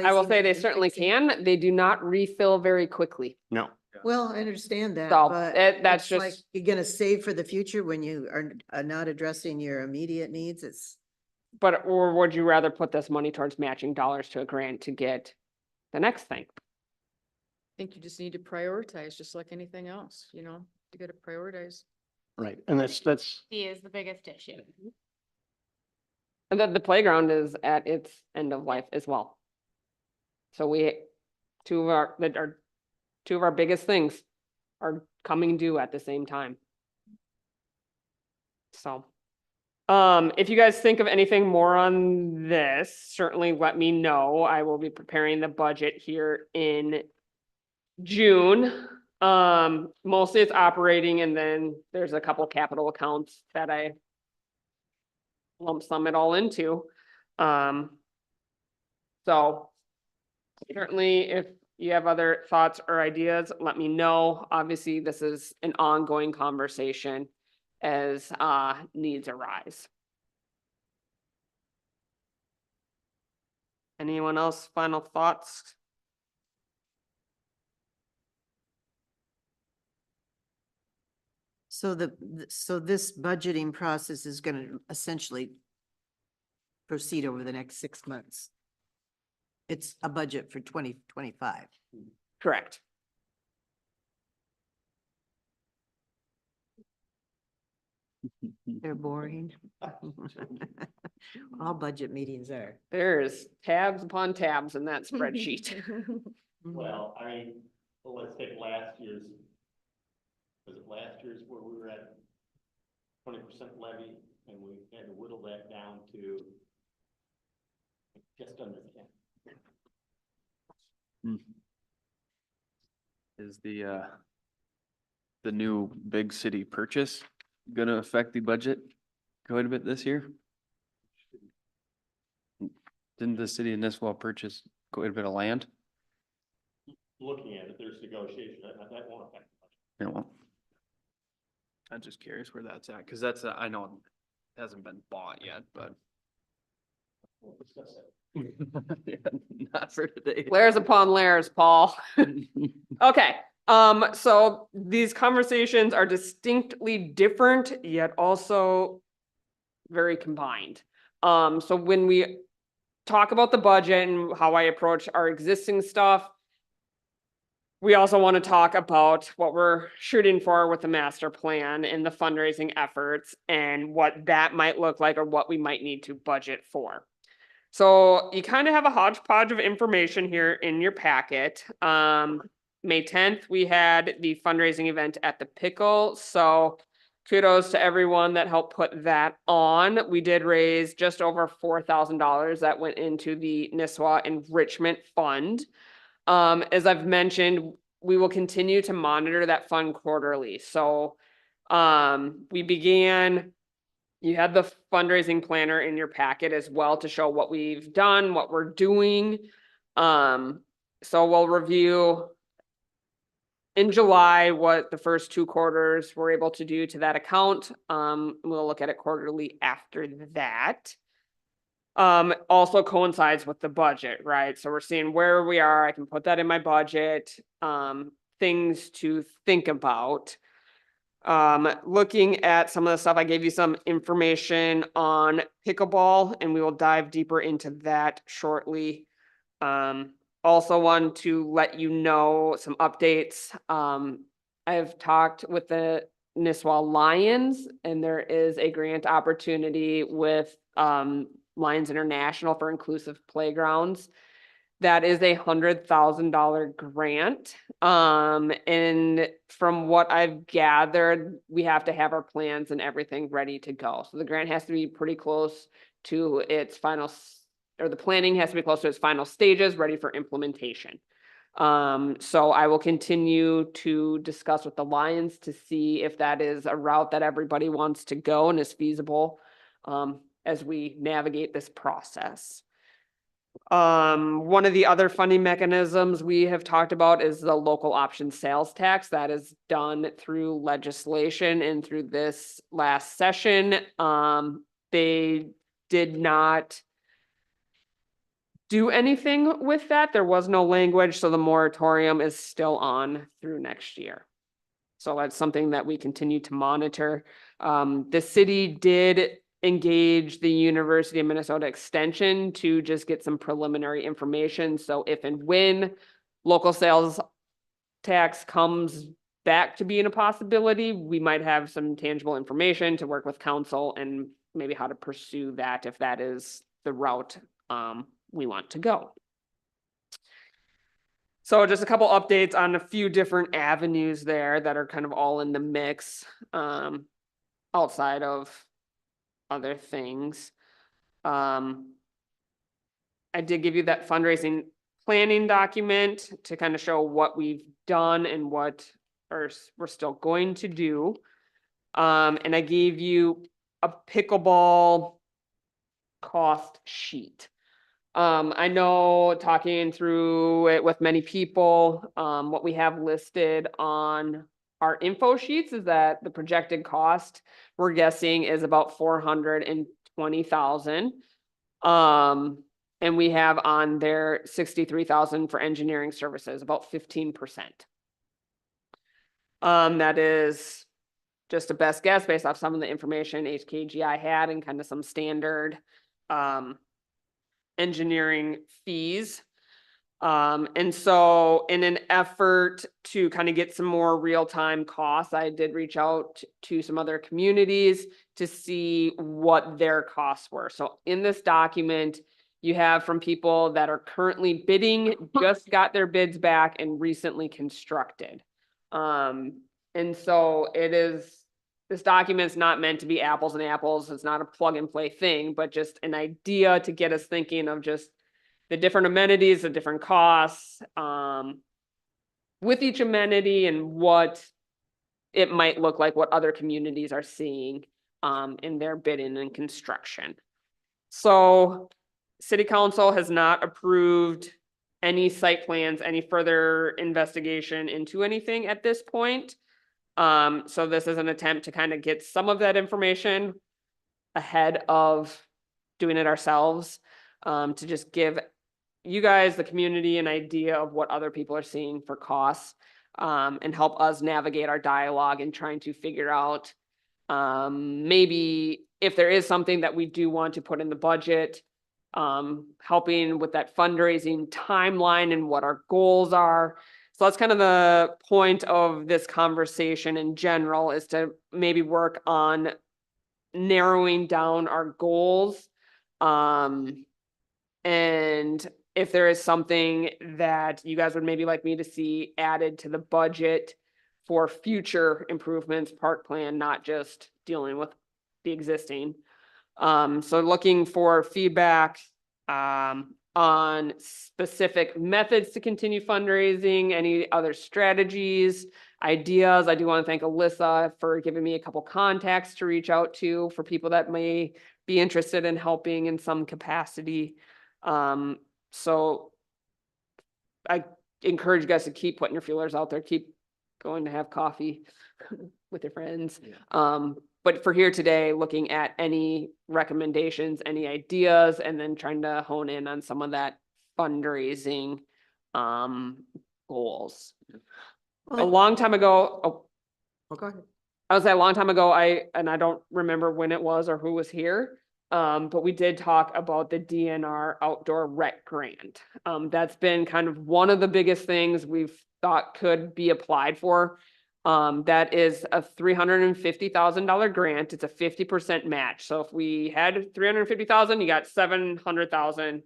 I will say they and certainly fixing- can. They do not refill very quickly. No, Well, I understand that, So, but that's it's like, just- you're gonna save for the future when you are not addressing your immediate needs. It's, But, or would you rather put this money towards matching dollars to a grant to get the next thing? I think you just need to prioritize, just like anything else, you know, you gotta prioritize. right. And that's, he is the biggest issue. And the playground is at its end of life as well. So two of our biggest things are coming due at the same time. So, if you guys think of anything more on this, certainly let me know. I will be preparing the budget here in June. Mostly it's operating, and then there's a couple capital accounts that I lump sum it all into. So certainly if you have other thoughts or ideas, let me know. Obviously, this is an ongoing conversation as needs arise. Anyone else final thoughts? so so this budgeting process is gonna essentially proceed over the next 6 months. It's a budget for 2025. Correct. They're boring. All budget meetings are. There's tabs upon tabs in that spreadsheet. well, I mean, let's take last year's. Was it last year's where we were at 20% levy and we had to whittle that down to just under 10. Is the new big city purchase gonna affect the budget quite a bit this year? Didn't the city of Nisswa purchase quite a bit of land? Looking at it, there's negotiation, that won't affect the budget. You know, I'm just curious where that's at, cause that's, I know it hasn't been bought yet, but. We'll discuss that. Yeah, not for today. Layers upon layers, Paul. Okay, so these conversations are distinctly different, yet also very combined. So when we talk about the budget and how I approach our existing stuff, we also want to talk about what we're shooting for with the master plan and the fundraising efforts and what that might look like or what we might need to budget for. So you kind of have a hodgepodge of information here in your packet. May 10th, we had the fundraising event at the Pickle. So kudos to everyone that helped put that on. We did raise just over $4,000 that went into the Nisswa Enrichment Fund. As I've mentioned, we will continue to monitor that fund quarterly. So we began. You had the fundraising planner in your packet as well to show what we've done, what we're doing. So we'll review in July what the first 2 quarters were able to do to that account. We'll look at it quarterly after that. Also coincides with the budget, right? So we're seeing where we are. I can put that in my budget. Things to think about. Looking at some of the stuff, I gave you some information on pickleball and we will dive deeper into that shortly. Also want to let you know some updates. I've talked with the Nisswa Lions and there is a grant opportunity with Lions International for inclusive playgrounds. That is $100,000 grant. And from what I've gathered, we have to have our plans and everything ready to go. So the grant has to be pretty close to its final, or the planning has to be close to its final stages, ready for implementation. So I will continue to discuss with the Lions to see if that is a route that everybody wants to go and is feasible, as we navigate this process. One of the other funding mechanisms we have talked about is the local option sales tax that is done through legislation and through this last session. They did not do anything with that. There was no language, so the moratorium is still on through next year. So that's something that we continue to monitor. The city did engage the University of Minnesota Extension to just get some preliminary information. So if and when local sales tax comes back to being a possibility, we might have some tangible information to work with council and maybe how to pursue that if that is the route we want to go. So just a couple updates on a few different avenues there that are kind of all in the mix, outside of other things. I did give you that fundraising planning document to kind of show what we've done and what we're still going to do. And I gave you a pickleball cost sheet. I know talking through it with many people, what we have listed on our info sheets is that the projected cost we're guessing is about 420,000. And we have on there 63,000 for engineering services, about 15%. That is just a best guess based off some of the information HKGI had and kind of some standard engineering fees. And so in an effort to kind of get some more real-time costs, I did reach out to some other communities to see what their costs were. So in this document, you have from people that are currently bidding, just got their bids back and recently constructed. And so this document's not meant to be apples and apples. It's not a plug and play thing, but just an idea to get us thinking of just the different amenities, the different costs, with each amenity and what it might look like, what other communities are seeing, in their bidding and construction. So City Council has not approved any site plans, any further investigation into anything at this point. So this is an attempt to kind of get some of that information ahead of doing it ourselves, to just give you guys, the community, an idea of what other people are seeing for costs, and help us navigate our dialogue and trying to figure out maybe if there is something that we do want to put in the budget, helping with that fundraising timeline and what our goals are. So that's kind of the point of this conversation in general, is to maybe work on narrowing down our goals. And if there is something that you guys would maybe like me to see added to the budget for future improvements, park plan, not just dealing with the existing. So looking for feedback on specific methods to continue fundraising, any other strategies, ideas. I do want to thank Alyssa for giving me a couple contacts to reach out to for people that may be interested in helping in some capacity. So I encourage you guys to keep putting your feelers out there, keep going to have coffee with your friends. But for here today, looking at any recommendations, any ideas, and then trying to hone in on some of that fundraising goals. A long time ago, Go ahead. I was a long time ago, I don't remember when it was or who was here. But we did talk about the DNR outdoor rec grant. That's been kind of one of the biggest things we've thought could be applied for. That is a $350,000 grant. It's a 50% match. So if we had 350,000, you got 700,000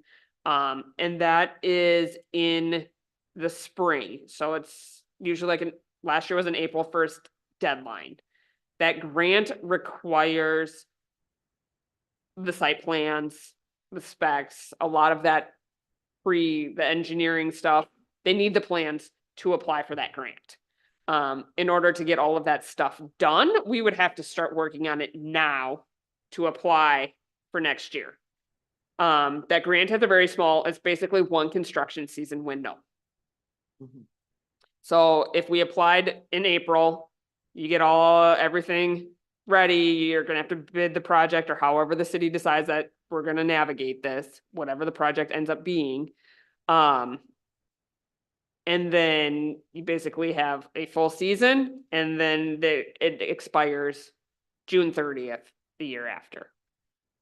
And that is in the spring. So it's usually last year was an April 1st deadline. That grant requires the site plans, the specs, a lot of that the engineering stuff. They need the plans to apply for that grant. In order to get all of that stuff done, we would have to start working on it now to apply for next year. That grant has a very small, it's basically one construction season window. Mhm. So if we applied in April, you get everything ready, you're gonna have to bid the project or however the city decides that we're gonna navigate this, whatever the project ends up being. And then you basically have a full season and then it expires June 30th the year after.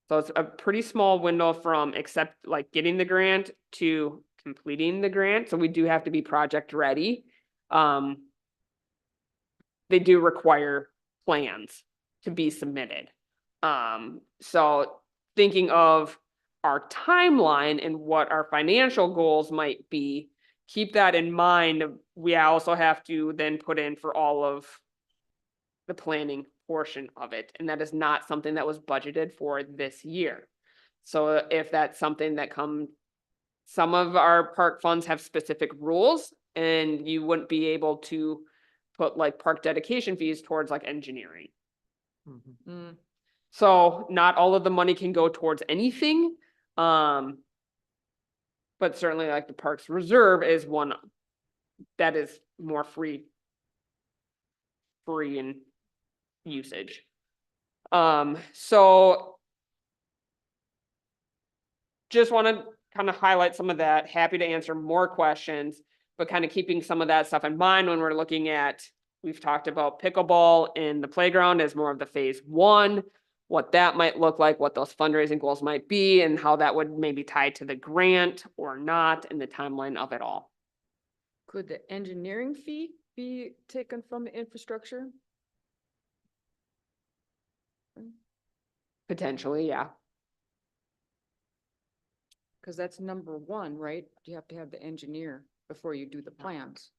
So it's a pretty small window from getting the grant to completing the grant. So we do have to be project ready. They do require plans to be submitted. So thinking of our timeline and what our financial goals might be, keep that in mind. We also have to then put in for all of the planning portion of it. And that is not something that was budgeted for this year. So if that's something that some of our park funds have specific rules and you wouldn't be able to put park dedication fees towards engineering. Mhm. So not all of the money can go towards anything. But certainly the Parks Reserve is one that is more free in usage. So just want to kind of highlight some of that. Happy to answer more questions, but kind of keeping some of that stuff in mind when we're looking at, we've talked about pickleball in the playground as more of the phase 1, what that might look like, what those fundraising goals might be, and how that would maybe tie to the grant or not, and the timeline of it all. Could the engineering fee be taken from infrastructure? Potentially, yeah. Cause that's number one, right? You have to have the engineer before you do the plans.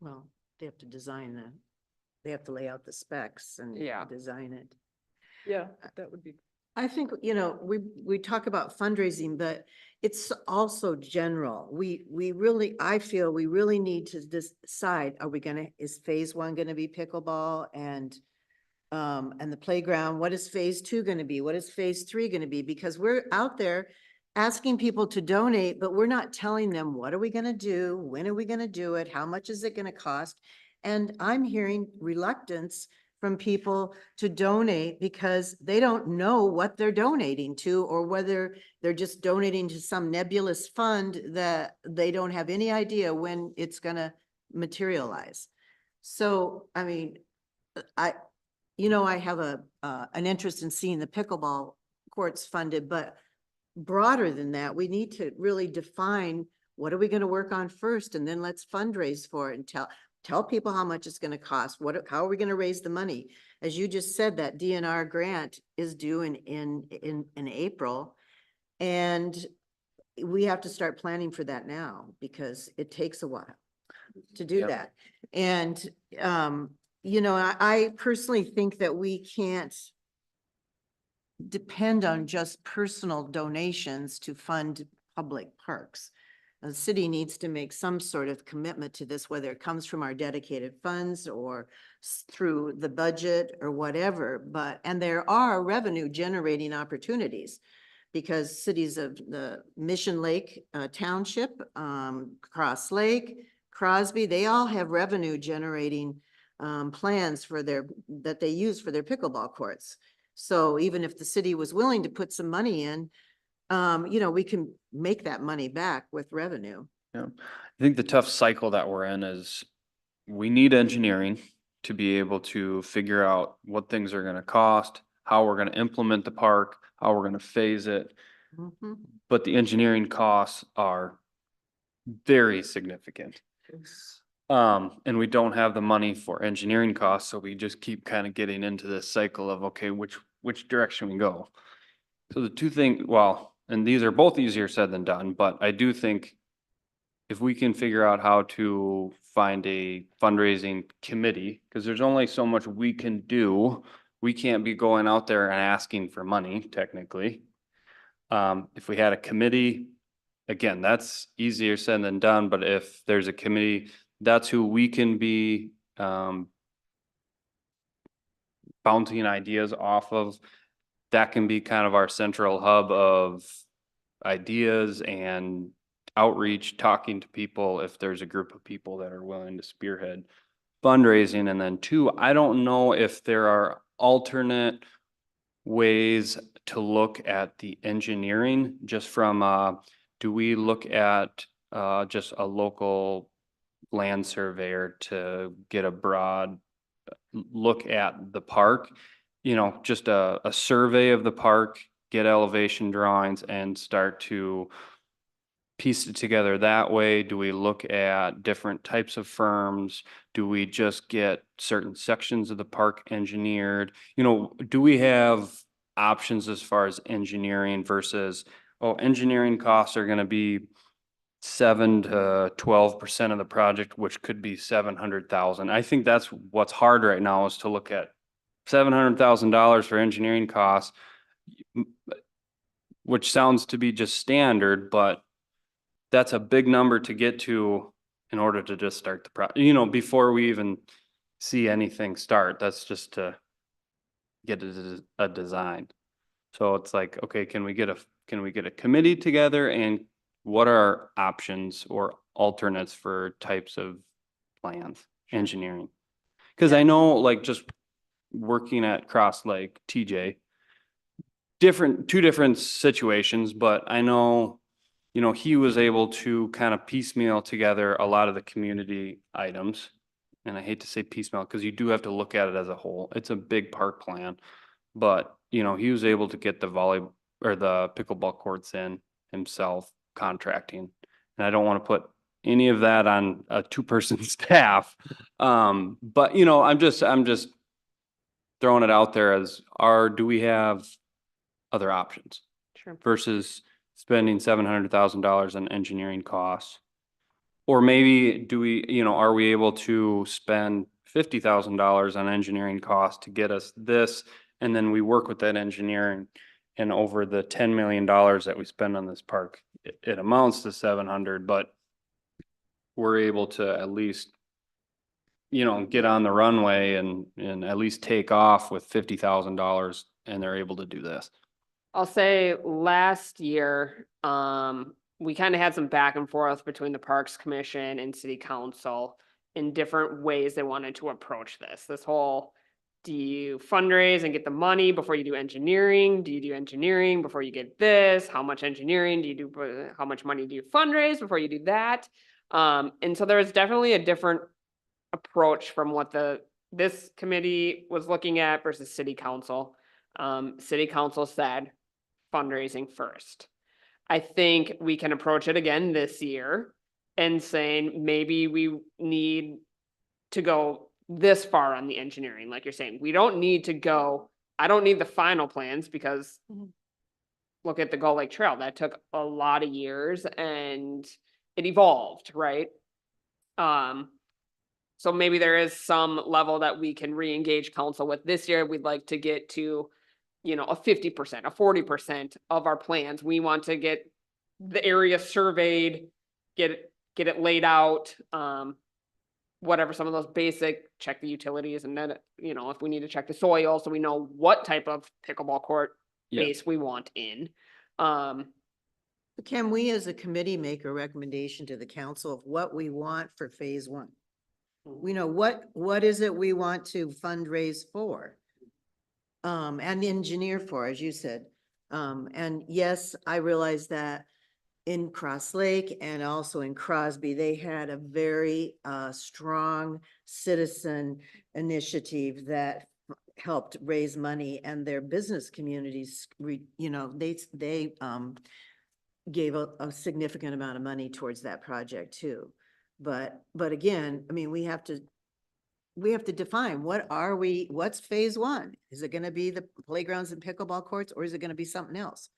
Well, they have to design that. They have to lay out the specs and Yeah. design it. Yeah, that would be. I think, we talk about fundraising, but it's also general. I feel we really need to decide, is phase 1 gonna be pickleball and the playground? What is phase 2 gonna be? What is phase 3 gonna be? Because we're out there asking people to donate, but we're not telling them, what are we gonna do? When are we gonna do it? How much is it gonna cost? And I'm hearing reluctance from people to donate because they don't know what they're donating to, or whether they're just donating to some nebulous fund that they don't have any idea when it's gonna materialize. So, I mean, I have an interest in seeing the pickleball courts funded, but broader than that, we need to really define, what are we going to work on first, and then let's fundraise for it and tell people how much it's going to cost. How are we going to raise the money? As you just said, that DNR grant is due in April, and we have to start planning for that now because it takes a while to do Yep. that. And I personally think that we can't depend on just personal donations to fund public parks. The city needs to make some sort of commitment to this, whether it comes from our dedicated funds or through the budget or whatever. And there are revenue generating opportunities, because cities of the Mission Lake Township, Cross Lake, Crosby, they all have revenue generating plans that they use for their pickleball courts. So even if the city was willing to put some money in, we can make that money back with revenue. Yeah, I think the tough cycle that we're in is we need engineering to be able to figure out what things are gonna cost, how we're gonna implement the park, how we're gonna phase it. Mhm. But the engineering costs are very significant. And we don't have the money for engineering costs, so we just keep kind of getting into this cycle of, okay, which direction we go. So the two things, well, and these are both easier said than done, but I do think if we can figure out how to find a fundraising committee, because there's only so much we can do. We can't be going out there and asking for money technically. If we had a committee, again, that's easier said than done, but if there's a committee, that's who we can be, bouncing ideas off of. That can be kind of our central hub of ideas and outreach, talking to people if there's a group of people that are willing to spearhead fundraising. And then two, I don't know if there are alternate ways to look at the engineering, just from, do we look at just a local land surveyor to get a broad look at the park? You know, just a survey of the park, get elevation drawings and start to piece it together that way? Do we look at different types of firms? Do we just get certain sections of the park engineered? You know, do we have options as far as engineering versus, oh, engineering costs are gonna be 7 to 12% of the project, which could be 700,000. I think that's what's hard right now, is to look at $700,000 for engineering costs, which sounds to be just standard, but that's a big number to get to in order to just start the you know, before we even see anything start. That's just to get a design. So it's like, okay, can we get a committee together, and what are our options or alternates for types of plans, engineering? Cause I know, like, just working at Cross Lake, TJ, two different situations, but I know, you know, he was able to kind of piecemeal together a lot of the community items. And I hate to say piecemeal, because you do have to look at it as a whole. It's a big park plan. But, you know, he was able to get the the pickleball courts in himself, contracting. And I don't want to put any of that on a 2-person staff. But, you know, I'm just throwing it out there as, do we have other options Sure. versus spending $700,000 on engineering costs? Or maybe do we, you know, are we able to spend $50,000 on engineering costs to get us this? And then we work with that engineering, and over the $10 million that we spend on this park, it amounts to 700, but we're able to at least, you know, get on the runway and at least take off with $50,000, and they're able to do this. I'll say last year, we kind of had some back and forth between the Parks Commission and City Council in different ways they wanted to approach this. This whole, do you fundraise and get the money before you do engineering? Do you do engineering before you get this? How much engineering do you do? How much money do you fundraise before you do that? And so there was definitely a different approach from what this committee was looking at versus City Council. City Council said fundraising first. I think we can approach it again this year and saying maybe we need to go this far on the engineering. Like you're saying, we don't need to go, I don't need the final plans, because look at the Gull Lake Trail. That took a lot of years and it evolved, right? So maybe there is some level that we can re-engage council with this year. We'd like to get to, you know, a 50%, a 40% of our plans. We want to get the area surveyed, get it laid out, whatever, some of those basic, check the utilities, and then, you know, if we need to check the soil, so we know what type of pickleball court base we want in. Can we as a committee make a recommendation to the council of what we want for phase 1? We know what is it we want to fundraise for? And engineer for, as you said. And yes, I realize that in Cross Lake and also in Crosby, they had a very strong citizen initiative that helped raise money, and their business communities, you know, they gave a significant amount of money towards that project too. But again, I mean, we have to define what's phase 1? Is it gonna be the playgrounds and pickleball courts, or is it gonna be something else?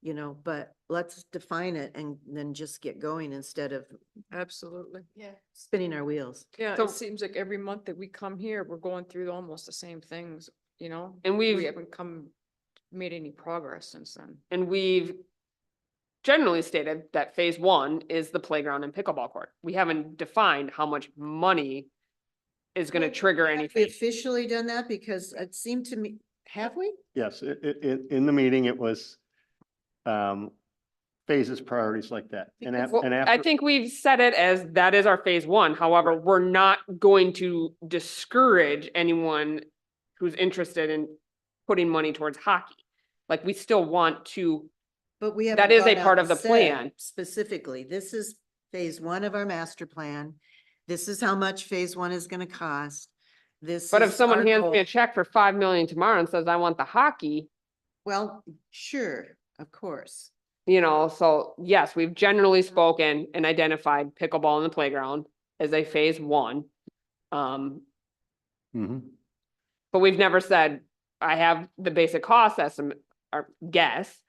you know, but let's define it and then just get going instead of Absolutely. Yeah. spinning our wheels. Yeah, So- it seems like every month that we come here, we're going through almost the same things, you know? And We we've, haven't made any progress since then. and we've generally stated that phase one is the playground and pickleball court. We haven't defined how much money is gonna Well, trigger Have we anything. officially done that? Because it seemed to me, have we? Yes, in the meeting, it was, phases, priorities like that. And Because- Well, and I after, think we've said it as that is our phase one. However, we're not going to discourage anyone who's interested in putting money towards hockey. Like, we still want to, But we That haven't is a gone out part and of the said plan. Specifically, this is phase one of our master plan. This is how much phase one is gonna cost. This but if is someone our hands goal. me a check for 5 million tomorrow and says, I want the hockey, Well, sure, of course. you know, so yes, we've generally spoken and identified pickleball in the playground as a phase one. Um, Mhm. but we've never said, I have the basic cost estimate or guess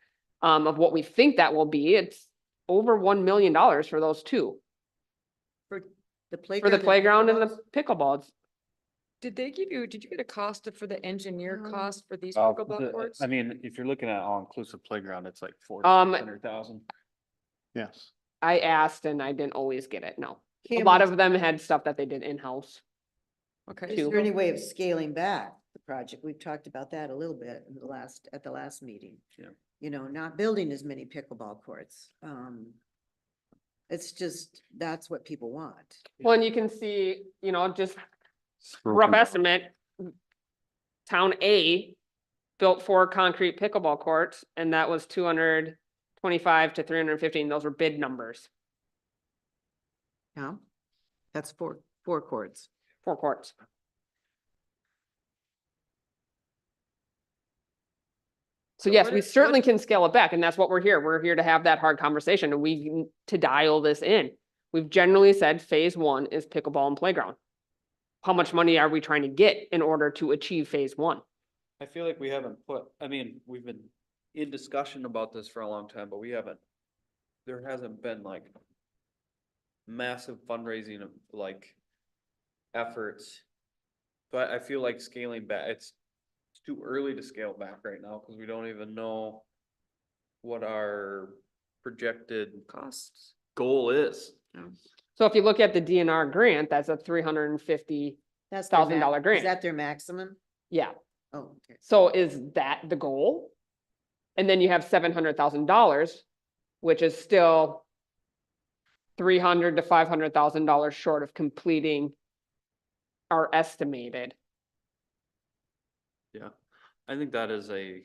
of what we think that will be. It's over $1 million for those two, For the for the playground and pickleball? the pickleball. Did you get a cost for the engineer No. cost for these Uh, pickleball courts? I mean, if you're looking at all-inclusive playground, it's like Um, 400,000. Yes. I asked and I didn't always get it, no. A Cam, lot is- of them had stuff that they did in-house. Okay. Is two. there any way of scaling back the project? We've talked about that a little bit in at the last meeting. Yeah. You know, not building as many pickleball courts. It's just, that's what people want. Well, and you can see, you know, just rough estimate. Town A built 4 concrete pickleball courts, and that was 225 to 315. Those were bid numbers, Yeah, that's four courts. 4 courts. So So yes, what we is- certainly can scale it back, and that's what we're here. We're here to have that hard conversation, and to dial this in. We've generally said phase one is pickleball and playground. How much money are we trying to get in order to achieve phase one? I feel like we haven't I mean, we've been in discussion about this for a long time, but there hasn't been like massive fundraising of like efforts. But I feel like scaling back, it's too early to scale back right now, because we don't even know what our projected Costs. goal is. So if you look at the DNR grant, that's a $350, That's their $1,000 grant. Is that their maximum? yeah. Oh, okay. So is that the goal? And then you have $700,000, which is still $300,000 to $500,000 short of completing our estimated. Yeah, I think that is a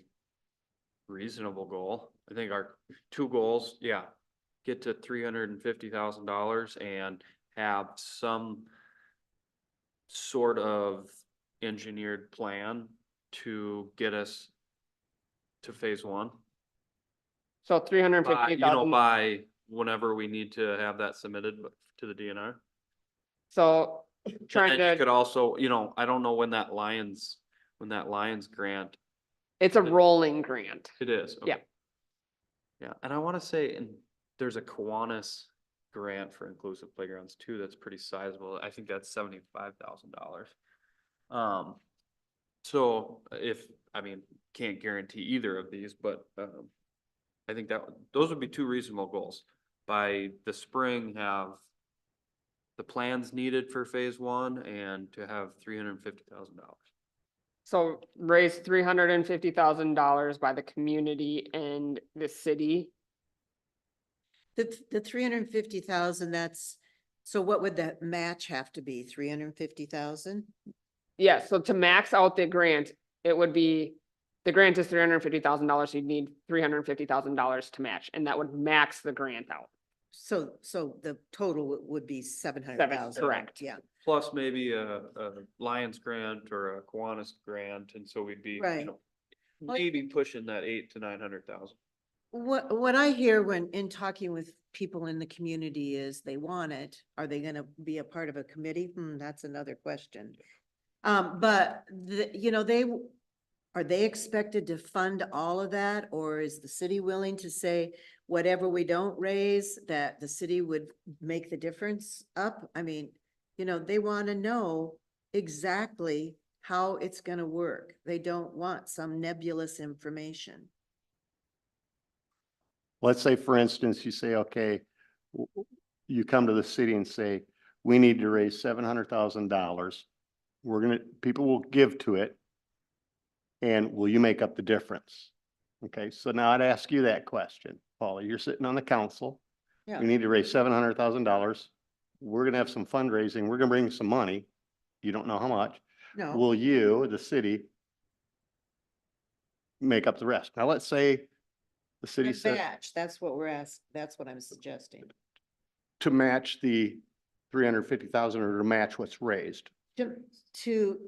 reasonable goal. I think our two goals, yeah, get to $350,000 and have some sort of engineered plan to get us to phase one. So By, 350,000. by whenever we need to have that submitted to the DNR. So trying And you could to, also, I don't know when that Lions grant, it's a rolling grant. it is. Yeah. okay. Yeah, and I wanna say, and there's a Kiwanis grant for inclusive playgrounds too, that's pretty sizable. I think that's $75,000. So can't guarantee either of these, but, I think those would be two reasonable goals. By the spring, have the plans needed for phase one and to have $350,000. So raise $350,000 by the community and the city. The 350,000, so what would that match have to be? 350,000? Yeah, so to max out the grant, it would be, the grant is $350,000, so you'd need $350,000 to match, and that would max the grant out. So the total would be 700,000. correct. Yeah, Plus maybe a Lions grant or a Kiwanis grant, and so we'd be, Right. maybe pushing that 800,000 to 900,000. what I hear when, in talking with people in the community is they want it. Are they gonna be a part of a committee? That's another question. But are they expected to fund all of that? Or is the city willing to say, whatever we don't raise, that the city would make the difference up? I mean, you know, they want to know exactly how it's gonna work. They don't want some nebulous information. Let's say, for instance, you say, okay, you come to the city and say, we need to raise $700,000. People will give to it. And will you make up the difference? Okay, so now I'd ask you that question, Paula. You're sitting on the council. Yeah. We need to raise $700,000. We're gonna have some fundraising. We're gonna bring some money. You don't know how much. No, Will you, the city, make up the rest? Now, let's say the city a said match, that's what we're asked, that's what I'm suggesting. to match the 350,000 or to match what's raised. To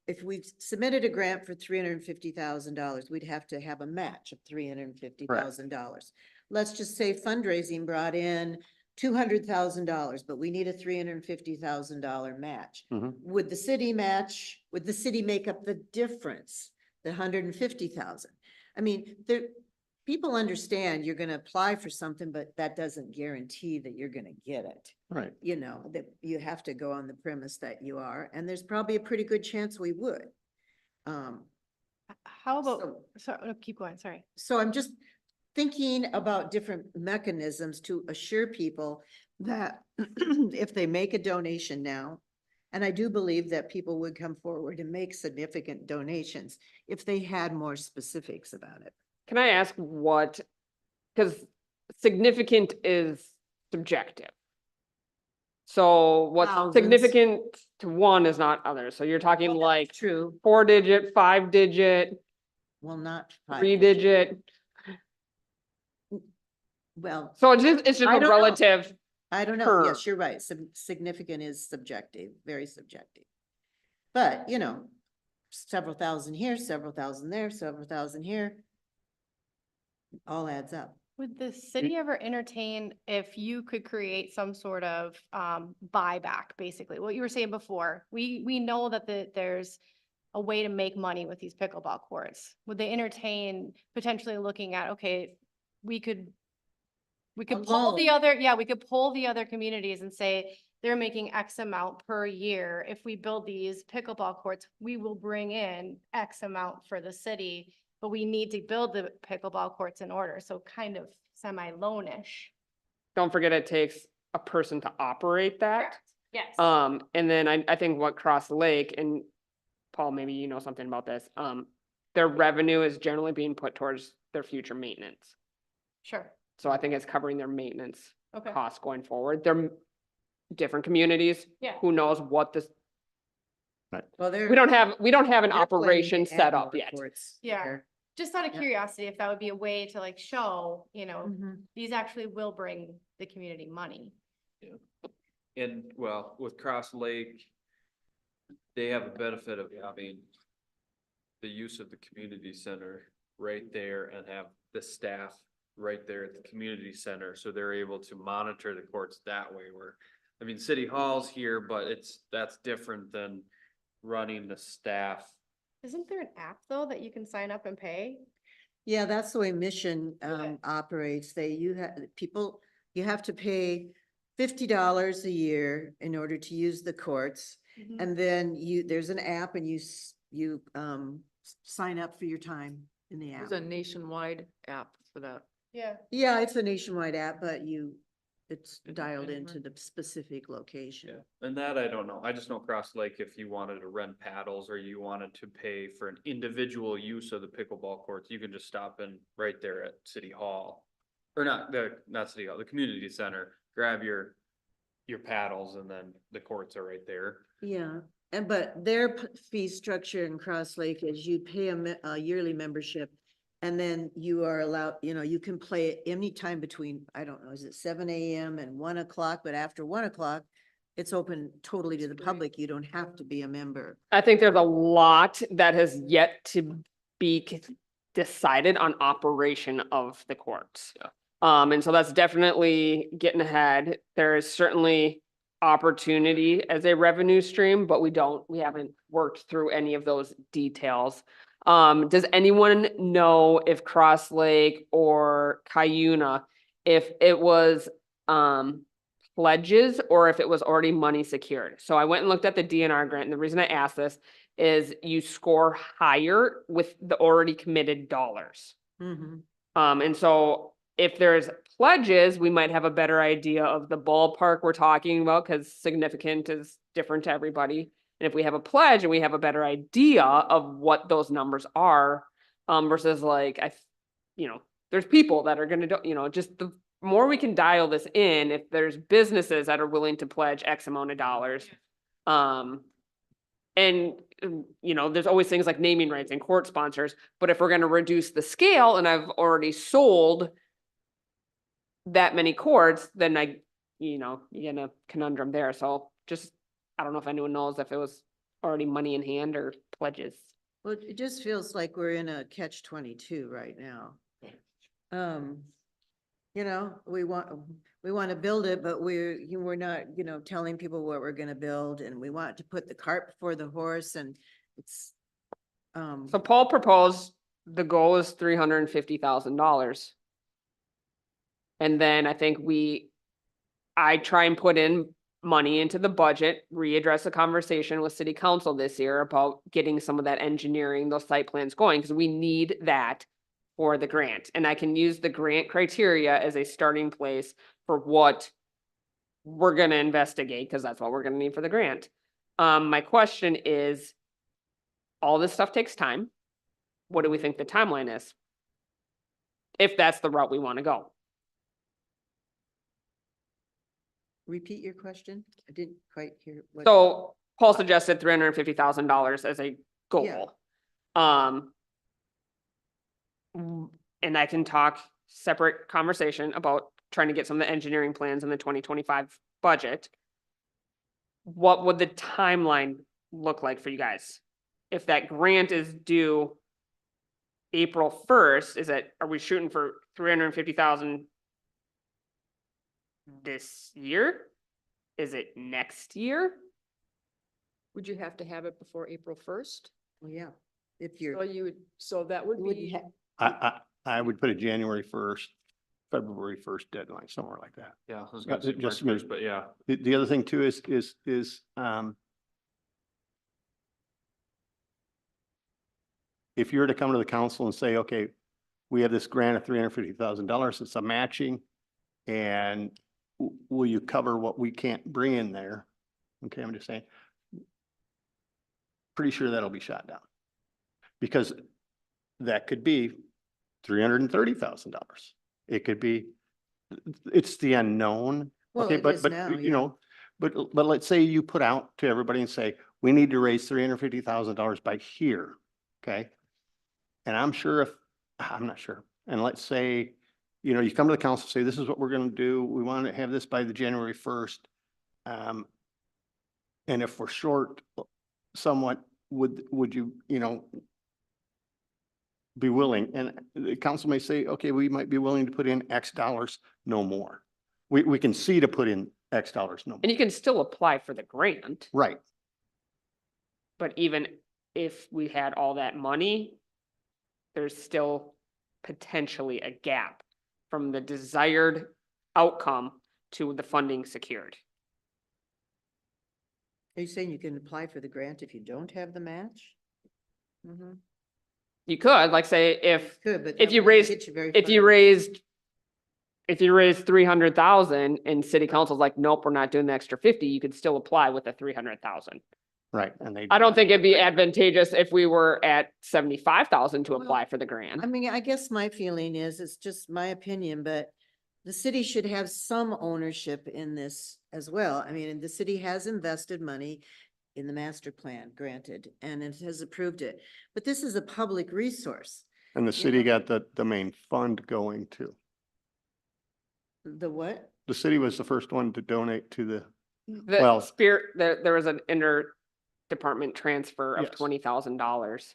if we submitted a grant for $350,000, we'd have to have a match of $350,000. Let's just say fundraising brought in $200,000, but we need a $350,000 match. Mhm. Would the city match, would the city make up the difference, the 150,000? I mean, people understand you're gonna apply for something, but that doesn't guarantee that you're gonna get it. Right. You know, that you have to go on the premise that you are, and there's probably a pretty good chance we would. How about, So- sorry, no, keep going, sorry. So I'm just thinking about different mechanisms to assure people that if they make a donation now, and I do believe that people would come forward and make significant donations if they had more specifics about it. Can I ask what, because significant is subjective. So what's Thousands. significant to one is not others. So you're talking Well, like True, 4-digit, 5-digit, well, not five. 3-digit. Well, So it's just I a don't know. relative. I don't know. Term. Yes, you're right. Significant is subjective, very subjective. But, you know, several thousand here, several thousand there, several thousand here. All adds up. Would the city ever entertain if you could create some sort of buyback, basically, what you were saying before? We know that there's a way to make money with these pickleball courts. Would they entertain potentially looking at, okay, we could poll the Alone. other, yeah, we could poll the other communities and say, they're making X amount per year. If we build these pickleball courts, we will bring in X amount for the city, but we need to build the pickleball courts in order. So kind of semi-loanish. Don't forget it takes a person to operate that. Yes. And then I think what Cross Lake, and Paul, maybe you know something about this, their revenue is generally being put towards their future maintenance. Sure. So I think it's covering their maintenance Okay. costs going forward. They're different communities. Yeah. Who knows what this, Well, we don't have an they're planning to operation add set more up yet. courts Yeah. there. Just out of Yeah. curiosity, if that would be a way to like show, you know, Mhm. these actually will bring the community money. And well, with Cross Lake, they have a benefit of having the use of the community center right there and have the staff right there at the community center. So they're able to monitor the courts that way where, I mean, City Hall's here, but that's different than running the staff. Isn't there an app though that you can sign up and pay? Yeah, that's the way Mission Yeah. operates. You have to pay $50 a year in order to use the courts. Mhm. And then there's an app and you sign up for your time in the app. There's a nationwide app for that. Yeah. Yeah, it's a nationwide app, but it's Is it dialed anywhere? into the specific location. Yeah, and that I don't know. I just know Cross Lake, if you wanted to rent paddles or you wanted to pay for an individual use of the pickleball courts, you can just stop in right there at City Hall. Or not City Hall, the community center, grab your paddles and then the courts are right there. Yeah, but their fee structure in Cross Lake is you pay a yearly membership. And then you are allowed, you can play anytime between, I don't know, is it 7 AM and 1 o'clock? But after 1 o'clock, it's open totally to the public. You don't have to be a member. I think there's a lot that has yet to be decided on operation of the courts. Yeah. And so that's definitely getting ahead. There is certainly opportunity as a revenue stream, but we haven't worked through any of those details. Does anyone know if Cross Lake or Cuyuna, if it was, pledges or if it was already money secured? So I went and looked at the DNR grant, and the reason I asked this is you score higher with the already committed dollars. Mhm. And so if there's pledges, we might have a better idea of the ballpark we're talking about, because significant is different to everybody. And if we have a pledge and we have a better idea of what those numbers are, versus like, there's people that are gonna do, just the more we can dial this in, if there's businesses that are willing to pledge X amount of dollars. And, there's always things like naming rights and court sponsors, but if we're gonna reduce the scale and I've already sold that many courts, then you get a conundrum there. So just, I don't know if anyone knows if it was already money in hand or pledges. Well, it just feels like we're in a catch-22 right now. We want to build it, but we're not, telling people what we're gonna build, and we want to put the cart before the horse, and it's, So Paul proposed, the goal is $350,000. And then I think I try and put in money into the budget, readdress the conversation with city council this year about getting some of that engineering, those site plans going, because we need that for the grant. And I can use the grant criteria as a starting place for what we're gonna investigate, because that's what we're gonna need for the grant. My question is, all this stuff takes time. What do we think the timeline is? If that's the route we want to go. repeat your question? I didn't quite hear what. So Paul suggested $350,000 as a goal. And I can talk separate conversation about trying to get some of the engineering plans in the 2025 budget. What would the timeline look like for you guys? If that grant is due April 1st, are we shooting for 350,000 this year? Is it next year? Would you have to have it before April 1st? Well, yeah, if So that would would be, I would put a January 1st, February 1st deadline, somewhere like that. Yeah. I was Yeah, gonna say it just March 1st, means- but yeah. The other thing too is, if you were to come to the council and say, okay, we have this grant of $350,000, it's a matching, and will you cover what we can't bring in there? Okay, I'm just saying. Pretty sure that'll be shot down. Because that could be $330,000. It could be, it's the unknown. Well, Okay, it but, is now, yeah. but let's say you put out to everybody and say, we need to raise $350,000 by here, okay? And I'm not sure. And let's say, you come to the council, say, this is what we're gonna do. We want to have this by the January 1st. And if we're short somewhat, would you, be willing? And the council may say, okay, we might be willing to put in X dollars, no more. We can see to put in X dollars, no more. And you can still apply for the grant, Right. but even if we had all that money, there's still potentially a gap from the desired outcome to the funding secured. Are you saying you can apply for the grant if you don't have the match? You could, like, say, if Good, but. If that you wouldn't raised- get you very if you far. raised 300,000 and city council's like, nope, we're not doing the extra 50, you could still apply with the 300,000. Right, and I don't think it'd be advantageous if we were at 75,000 to Well, apply for the grant. I mean, I guess my feeling is, it's just my opinion, but the city should have some ownership in this as well. I mean, the city has invested money in the master plan, granted, and it has approved it. But this is a public resource. And the city know. got the main fund going too. The what? The city was the first one to donate to the, The well- there was an inter-department transfer of Yes. $20,000.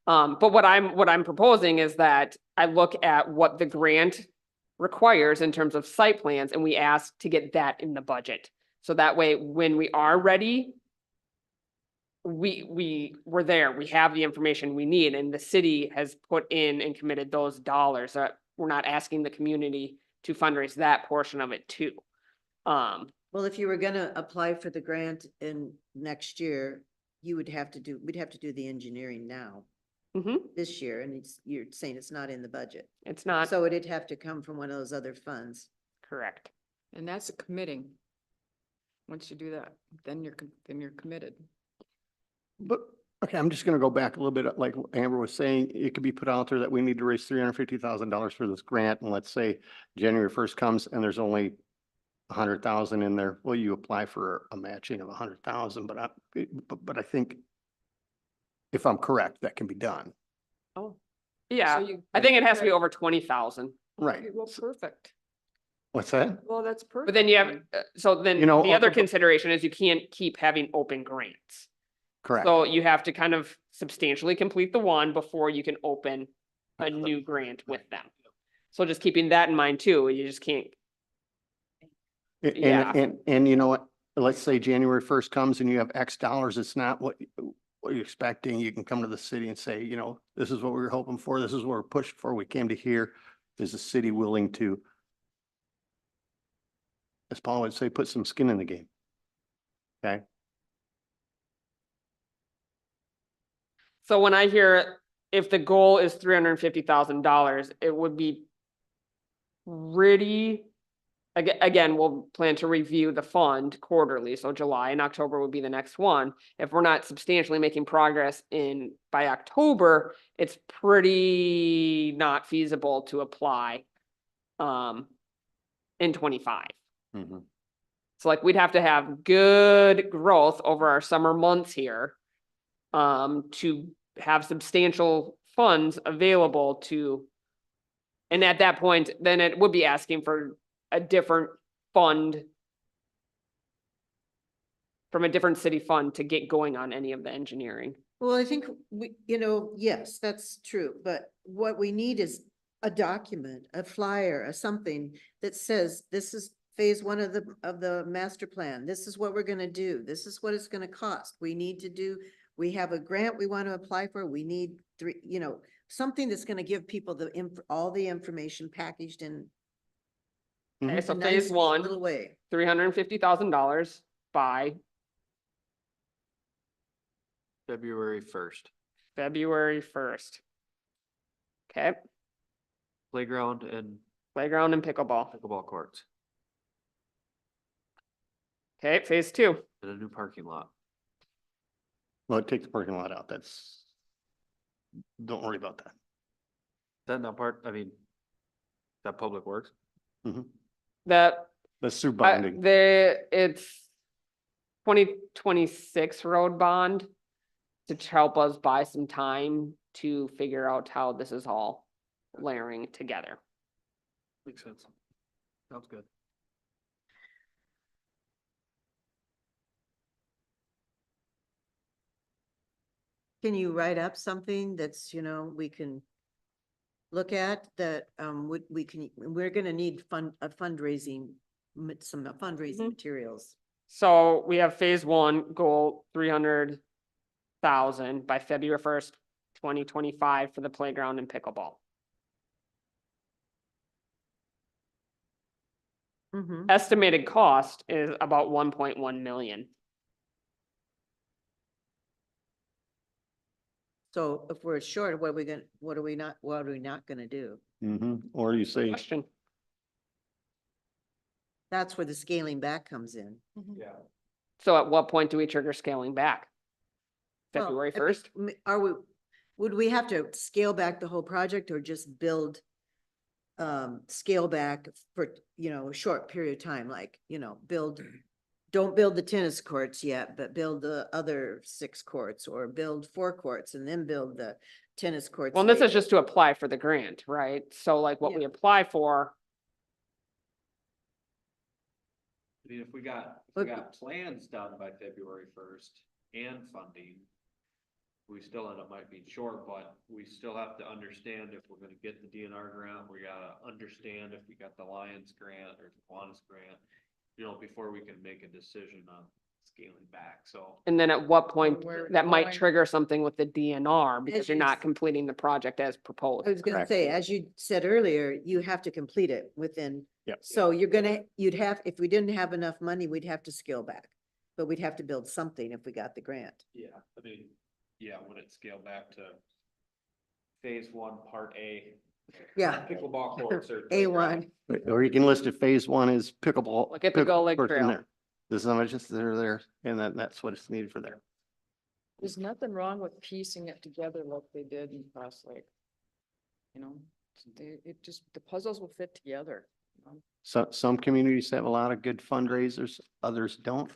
But what I'm proposing is that I look at what the grant requires in terms of site plans, and we ask to get that in the budget. So that way, when we are ready, we were there, we have the information we need, and the city has put in and committed those dollars. We're not asking the community to fundraise that portion of it too. Well, if you were gonna apply for the grant in next year, you would have to do, we'd have to do the engineering now, mhm, this year, and you're saying it's not in the budget. it's not So it'd have to come from one of those other funds. correct. And that's a committing. Once you do that, then you're committed. But, okay, I'm just gonna go back a little bit, like Amber was saying, it could be put out there that we need to raise $350,000 for this grant, and let's say January 1st comes and there's only 100,000 in there. Well, you apply for a matching of 100,000, but I think if I'm correct, that can be done. Oh. Yeah, So you- I think it has to be over 20,000. Right. Well, perfect. What's that? Well, that's perfect. But then you have, so then You know, the other also- consideration is you can't keep having open grants. Correct. So you have to kind of substantially complete the one before you can open a new grant with them. So just keeping that in mind too, you just can't, yeah. And you know what? Let's say January 1st comes and you have X dollars, it's not what you're expecting. You can come to the city and say, you know, this is what we were hoping for. This is what we're pushing for. We came to here. Is the city willing to, as Paul would say, put some skin in the game? Okay. So when I hear if the goal is $350,000, it would be pretty, again, we'll plan to review the fund quarterly, so July and October would be the next one. If we're not substantially making progress by October, it's pretty not feasible to apply in 25. Mhm. So like we'd have to have good growth over our summer months here to have substantial funds available to, and at that point, then it would be asking for a different fund from a different city fund to get going on any of the engineering. Well, I think we, yes, that's true, but what we need is a document, a flyer, or something that says, this is phase one of the master plan. This is what we're gonna do. This is what it's gonna cost. We have a grant we want to apply for. We need something that's gonna give people all the information packaged in Okay, a so nice phase one, little way. $350,000 by February 1st. February 1st. Okay, Playground and playground and pickleball. pickleball courts Okay, phase two. and a new parking lot. Well, take the parking lot out. Don't worry about that. That not part, I mean, that public works. That That's through bonding. it's 2026 road bond to help us buy some time to figure out how this is all layering together. Makes sense. Sounds good. Can you write up something that's, we can look at that, we're gonna need some fundraising Mhm. materials. So we have phase one goal 300,000 by February 1st, 2025 for the playground and pickleball. Mhm. Estimated cost is about 1.1 million. So if we're short, what are we not gonna do? Or you say, Question. That's where the scaling back comes in. Yeah. So at what point do we trigger scaling back? Well, February I mean, 1st? would we have to scale back the whole project or just build, scale back for, a short period of time, like, don't build the tennis courts yet, but build the other 6 courts or build 4 courts and then build the tennis courts. Well, this is later. just to apply for the grant, right? So like what Yeah. we apply for, I mean, if we got But- plans done by February 1st and funding, we still end up might be short, but we still have to understand if we're gonna get the DNR grant, we gotta understand if we got the Lions grant or the Kiwanis grant, before we can make a decision on scaling back, so. And then at what point where it's that might going. trigger something with the DNR because As you're you not s- completing the project as proposed. I was gonna correct? say, as you said earlier, you have to complete it within. Yep. So you'd have, if we didn't have enough money, we'd have to scale back. But we'd have to build something if we got the grant. Yeah, I mean, yeah, would it scale back to phase one, part A? Yeah. Pickleball courts or. A1. Or you can list it, phase one is pickleball. Look at the Gull Lake courts in Trail. there. This is how much they're there, and that's what it's needed for there. There's nothing wrong with piecing it together like they did in Cross Lake. You know, it just, the puzzles will fit together. You know? So, some communities have a lot of good fundraisers, others don't.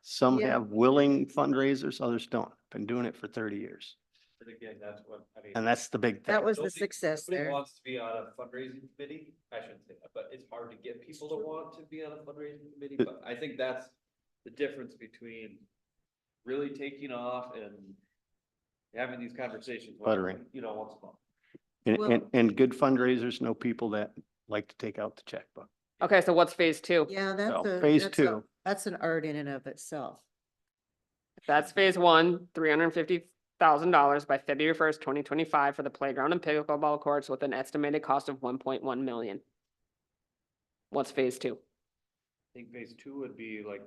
Some Yeah. have willing fundraisers, others don't. Been doing it for 30 years. But again, that's what, I mean. And that's the big thing. That was the Nobody- success nobody there. wants to be on a fundraising committee, I shouldn't say that, but it's hard to get people to want to be on a fundraising committee, but I think that's the difference between really taking off and having these conversations. Buttering. You know, once a month. And good fundraisers know people that like to take out the checkbook. Okay, so what's phase two? Yeah, So, that's phase two. That's an art in and of itself. That's phase one, $350,000 by February 1st, 2025 for the playground and pickleball courts with an estimated cost of 1.1 million. What's phase two? I think phase two would be like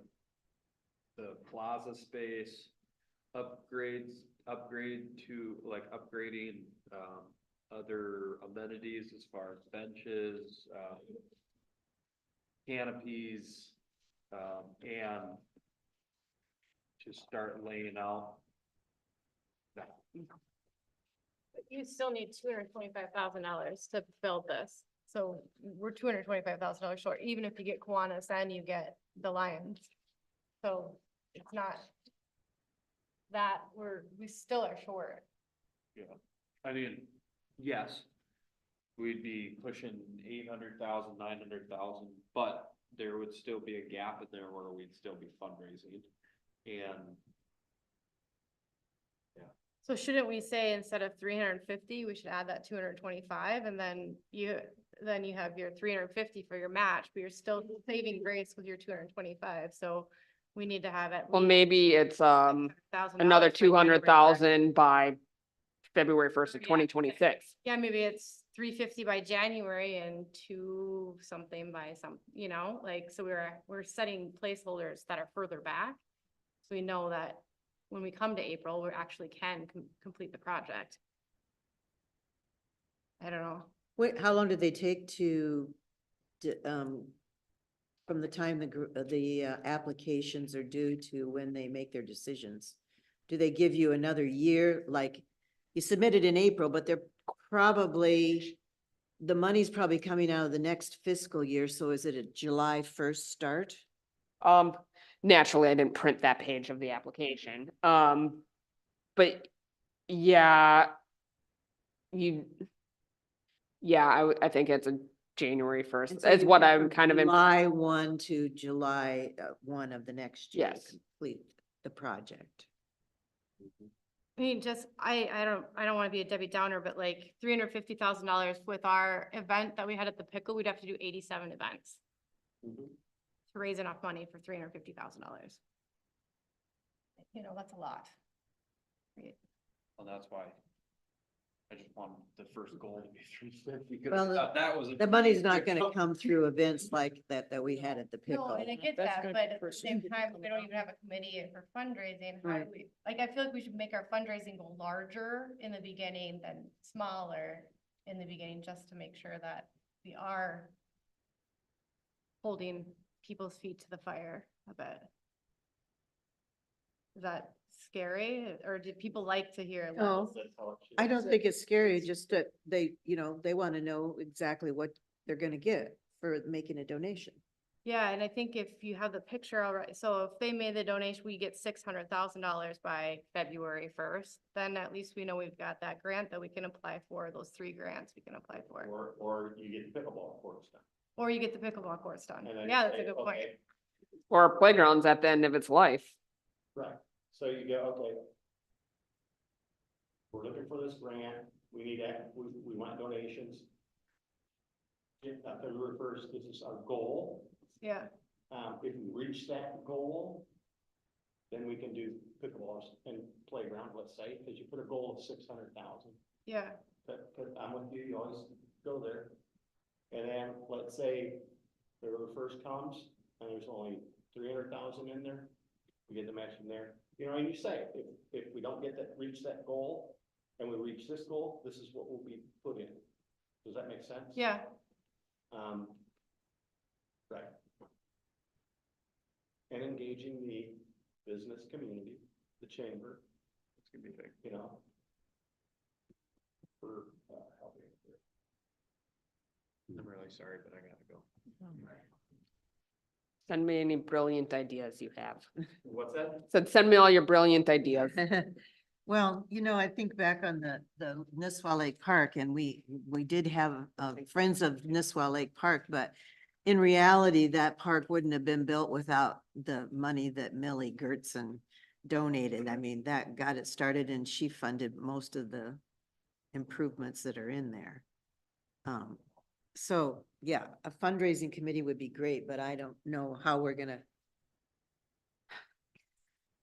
the plaza space, upgrade to like upgrading, other amenities as far as benches, canopies, and just start laying out. But you still need $225,000 to build this. So we're $225,000 short, even if you get Kiwanis and you get the Lions. So it's not that we still are short. Yeah, I mean, yes, we'd be pushing 800,000, 900,000, but there would still be a gap in there where we'd still be fundraising. And So shouldn't we say instead of 350, we should add that 225 and then you have your 350 for your match, but you're still saving grace with your 225. So we need to have at Well, least maybe it's, $1,000 another by January 200,000 by February 1st of Yeah. 2026. Yeah, maybe it's 350 by January and 2 something by you know, like, so we're setting placeholders that are further back. So we know that when we come to April, we actually can complete the project. I don't know. Wait, how long did they take to, from the time the applications are due to when they make their decisions? Do they give you another year? Like, you submitted in April, but they're probably, the money's probably coming out of the next fiscal year, so is it a July 1st start? Naturally, I didn't print that page of the application. But yeah, I think it's a January 1st. And so It's you what have I'm kind of, July 1 to July 1 of the next year to Yes. complete the project. I mean, just, I don't want to be a Debbie Downer, but like $350,000 with our event that we had at the Pickle, we'd have to do 87 events to raise enough money for $350,000. You know, that's a lot. Right. well, that's why I just want the first goal to be 350. Well, That was. The money's not gonna come through events like that we had at the No, Pickle. and I get That's that, gonna but be at the first same year. time, we don't even have a committee for fundraising. How do Right. we, like, I feel like we should make our fundraising go larger in the beginning than smaller in the beginning, just to make sure that we are holding people's feet to the fire a bit. Is that scary, or do people like to hear No. less? I don't think it's scary, just that they want to know exactly what they're gonna get for making a donation. Yeah, and I think if you have the picture already, so if they made the donation, we get $600,000 by February 1st, then at least we know we've got that grant that we can apply for, those 3 grants we can apply for. Or you get pickleball courts done. Or you get the pickleball courts done. And then Yeah, that's a say, good point. okay, or playgrounds at the end of its life. Right, so you go, okay. We're looking for this grant, we need that, we want donations. February 1st, this is our goal. Yeah, If we reach that goal, then we can do pickleballs and playground, let's say, because you put a goal of 600,000. Yeah, But I'm with you, you always go there. And then, let's say the river first comes, and there's only 300,000 in there, we get the match from there. You know, and you say, if we don't get that, reach that goal, and we reach this goal, this is what will be put in. Does that make sense? yeah. Right. And engaging the business community, the chamber. It's gonna be big. You know. For, helping. I'm really sorry, but I gotta go. Send me any brilliant ideas you have. What's that? Said, send me all your brilliant ideas. Well, you know, I think back on the Nisswa Lake Park, and we did have Friends of Nisswa Lake Park, but in reality, that park wouldn't have been built without the money that Millie Gertzen donated. I mean, that got it started, and she funded most of the improvements that are in there. So, yeah, a fundraising committee would be great, but I don't know how we're gonna.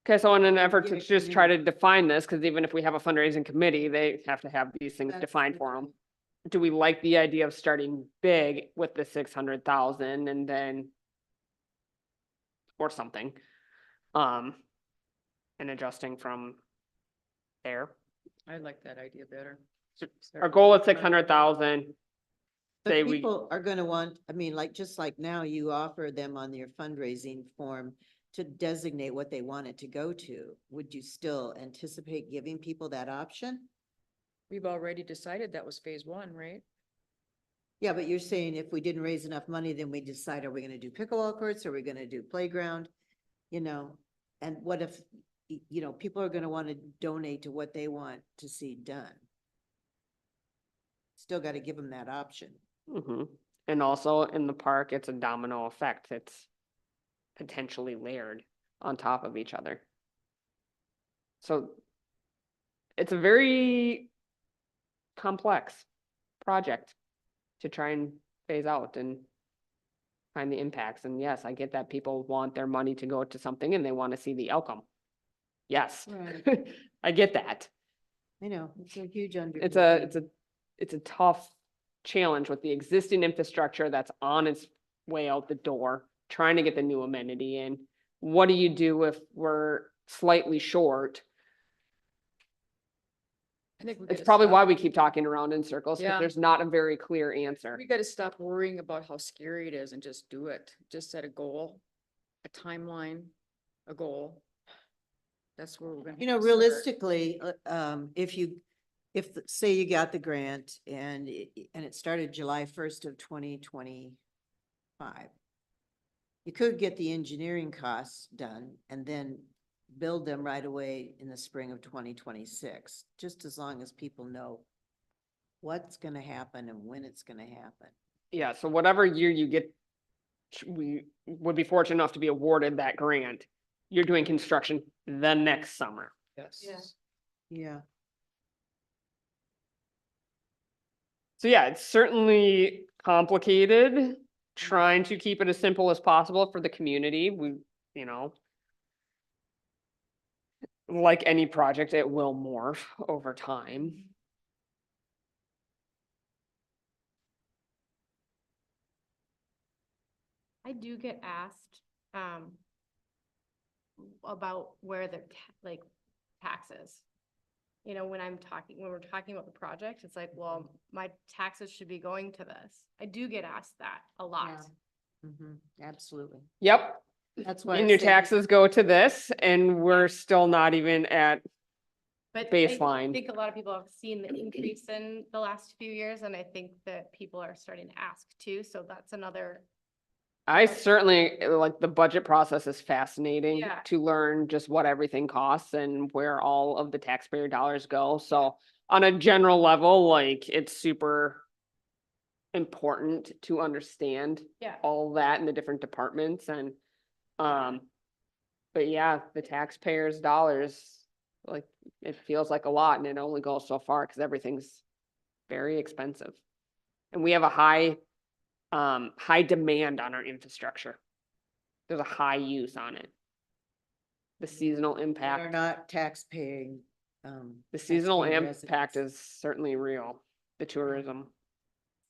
Okay, so in an effort to Give it just to try you. to define this, because even if we have a fundraising committee, they have to have these things That's defined the for them. thing. Do we like the idea of starting big with the 600,000 and then or something? And adjusting from there. I like that idea better. Our goal is 600,000. But Say we, people are gonna want, I mean, like, just like now, you offer them on your fundraising form to designate what they want it to go to. Would you still anticipate giving people that option? We've already decided that was phase one, right? Yeah, but you're saying if we didn't raise enough money, then we decide, are we gonna do pickleball courts? Are we gonna do playground? You know, and what if, you know, people are gonna wanna donate to what they want to see done? Still gotta give them that option. Mhm. And also in the park, it's a domino effect. It's potentially layered on top of each other. So it's a very complex project to try and phase out and find the impacts. And yes, I get that people want their money to go to something and they want to see the outcome. Yes, Right. I get that. I know, it's a huge It's a tough challenge with the existing infrastructure that's on its way out the door, trying to get the new amenity in. What do you do if we're slightly short? I think we It's gotta probably stop- why we keep talking around in circles, because Yeah. there's not a very clear answer. We gotta stop worrying about how scary it is and just do it. Just set a goal, a timeline, a goal. That's where we're gonna. You know, have to start. realistically, say you got the grant and it started July 1st of 2025. You could get the engineering costs done and then build them right away in the spring of 2026, just as long as people know what's gonna happen and when it's gonna happen. Yeah, so whatever year you get, we would be fortunate enough to be awarded that grant. You're doing construction the next summer. Yes. Yeah. Yeah. So yeah, it's certainly complicated, trying to keep it as simple as possible for the community. We, you know, like any project, it will morph over time. I do get asked, about where the like taxes. You know, when we're talking about the project, it's like, well, my taxes should be going to this. I do get asked that a lot. Absolutely. Yep, That's why. I and your said- taxes go to this, and we're still not even at, But I Baseline. think a lot of people have seen the increase in the last few years, and I think that people are starting to ask too, so that's another. I certainly, like, the budget process is fascinating Yeah. to learn just what everything costs and where all of the taxpayer dollars go. So on a general level, like, it's super important to understand Yeah. all that in the different departments and, but yeah, the taxpayers' dollars, like, it feels like a lot and it only goes so far because everything's very expensive. And we have a high demand on our infrastructure. There's a high use on it. the seasonal That are impact. not tax-paying. The seasonal tax-paying impact residents. is certainly real, the tourism,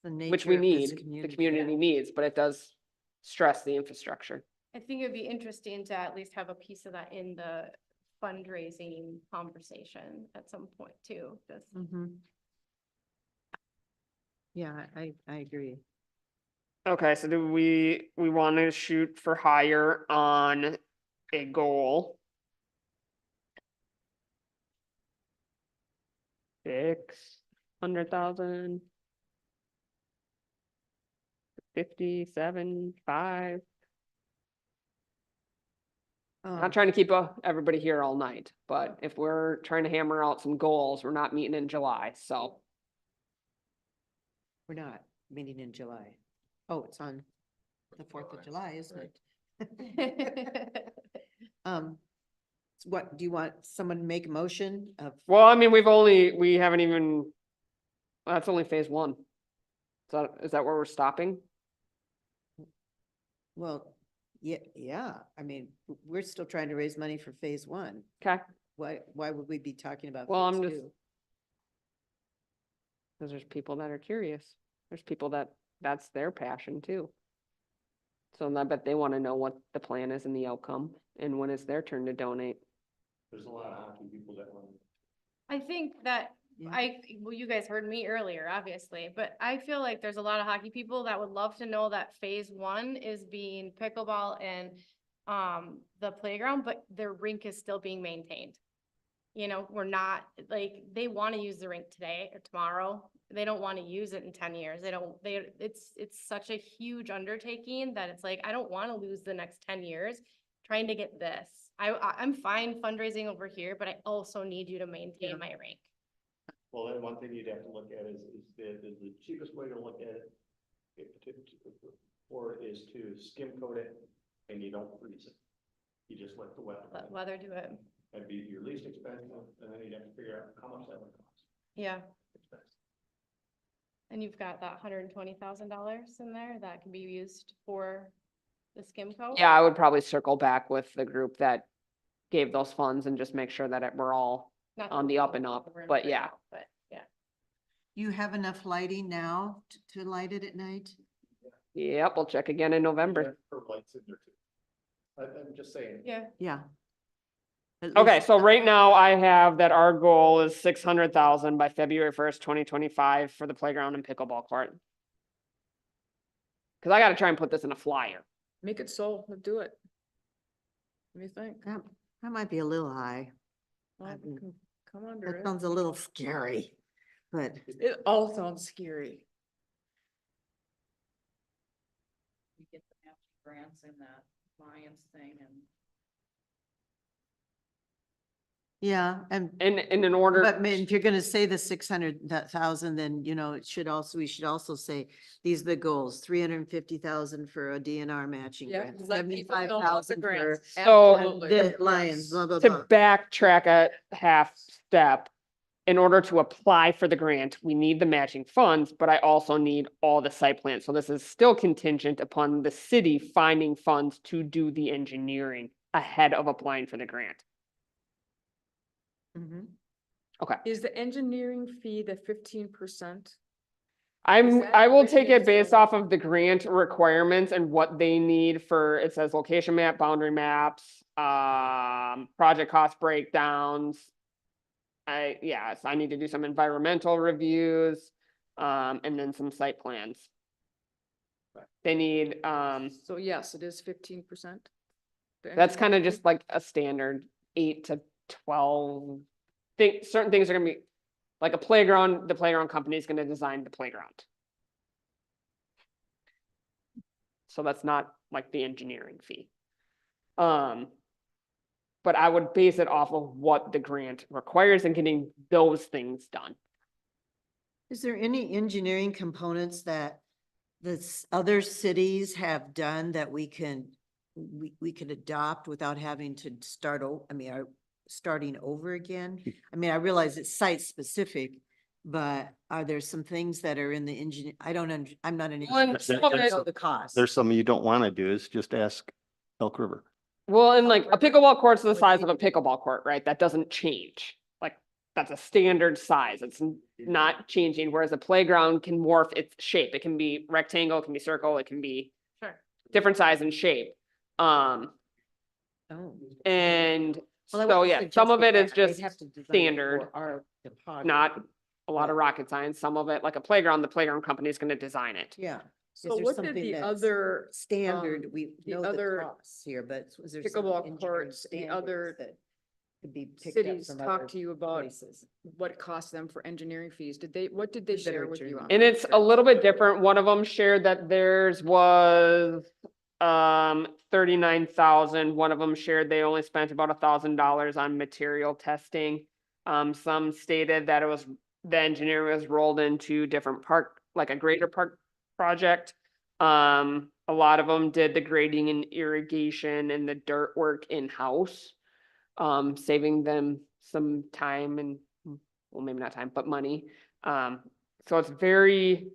The which we nature of this need, the community needs, but it does stress the infrastructure. I think it'd be interesting to at least have a piece of that in the fundraising conversation at some point too, just. Mhm. Yeah, I agree. Okay, so do we want to shoot for higher on a goal? 600,000. 57, 5. Not trying to keep everybody here all night, but if we're trying to hammer out some goals, we're not meeting in July, so. We're not meeting in July. Oh, it's on the 4th of July, isn't it? So what, do you want someone to make a motion of, Well, I mean, we haven't even, that's only phase one. Is that where we're stopping? well, yeah, I mean, we're still trying to raise money for phase one. Okay, Why would we be talking about Well, phase I'm just- two? because there's people that are curious. There's people that's their passion too. So I bet they want to know what the plan is and the outcome and when it's their turn to donate. There's a lot of hockey people that want. I think that Yeah. well, you guys heard me earlier, obviously, but I feel like there's a lot of hockey people that would love to know that phase one is being pickleball and the playground, but their rink is still being maintained. You know, we're not, like, they want to use the rink today or tomorrow. They don't want to use it in 10 years. It's such a huge undertaking that it's like, I don't want to lose the next 10 years trying to get this. I'm fine fundraising over here, but I also need you to maintain my rink. Well, then one thing you'd have to look at is the cheapest way to look at it. Or is to skim coat it and you don't freeze it. You just let the weather. Let weather do it. That'd be your least expensive, and then you'd have to figure out how much that would cost. Yeah. And you've got that $120,000 in there that can be used for the skim coat? Yeah, I would probably circle back with the group that gave those funds and just make sure that we're all, Not on that the we up can and go up, over and but over yeah. now, But yeah. You have enough lighting now to light it at night? Yep, we'll check again in November. Curb lights in there too. I'm just saying. Yeah. Yeah. At Okay, least- so right now I have that our goal is 600,000 by February 1st, 2025 for the playground and pickleball court. Cause I gotta try and put this in a flyer. Make it so, let's do it. What do you think? That might be a little high. Well, I- come under That it. sounds a little scary, but It all sounds scary. We get the matching grants in that Lions thing and. yeah, and And in order. but man, if you're gonna say the 600,000, then, you know, we should also say, these are the goals, 350,000 for a DNR matching Yeah, grant, let people know about the 75,000 for grants. So- Absolutely. the Lions, blah, blah, To blah. backtrack a half step, in order to apply for the grant, we need the matching funds, but I also need all the site plans. So this is still contingent upon the city finding funds to do the engineering ahead of applying for the grant. Mhm. Is the engineering fee the 15%? I will written take it into based the- off of the grant requirements and what they need for, it says location map, boundary maps, project cost breakdowns. Yes, I need to do some environmental reviews, and then some site plans. They need, So yes, it is 15%. that's kind of just like a standard 8 to 12. Certain things are gonna be, like a playground, the playground company is gonna design the playground. So that's not like the engineering fee. But I would base it off of what the grant requires and getting those things done. Is there any engineering components that other cities have done that we can adopt without having to starting over again? I mean, I realize it's site specific, but are there some things that are in the engineer, I'm not an Well, and engineer, so some I of don't it- know the cost. There's some you don't want to do is just ask Elk River. Well, and like a pickleball court's the size of a pickleball court, right? That doesn't change. Like, that's a standard size. It's not changing, whereas a playground can morph its shape. It can be rectangle, it can be circle, it can be Sure. different size and shape. Oh. And Well, I so, wasn't yeah, some of it suggesting is that. They'd just have to design it standard, for our topography. not a lot of rocket science. Some of it, like a playground, the playground company is gonna design it. Yeah. So what did the other, Standard, we the know the other costs here, but was there some pickleball engineering courts, the standards other that could be picked up cities from talk other to you about places? what it cost them for engineering fees? What did they The share with you literature. on? And that? it's a little bit different. One of them shared that theirs was 39,000. One of them shared they only spent about $1,000 on material testing. Some stated that it was, the engineering was rolled into different park, like a greater park project. A lot of them did the grading and irrigation and the dirt work in-house, saving them some time and, well, maybe not time, but money. So it's very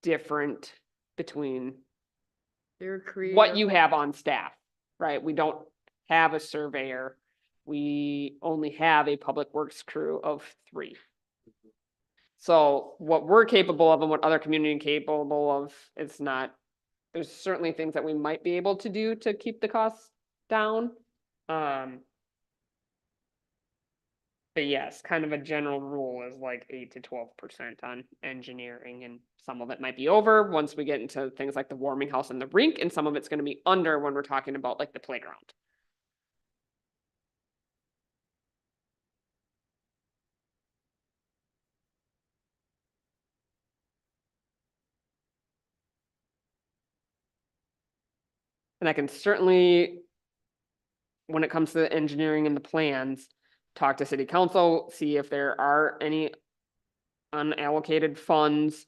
different between They're creative. what you have on staff, right? We don't have a surveyor. We only have a public works crew of 3. So what we're capable of and what other community capable of, it's not, there's certainly things that we might be able to do to keep the costs down. But yes, kind of a general rule is like 8 to 12% on engineering, and some of it might be over once we get into things like the warming house and the rink, and some of it's gonna be under when we're talking about like the playground. And I can certainly, when it comes to the engineering and the plans, talk to city council, see if there are any unallocated funds,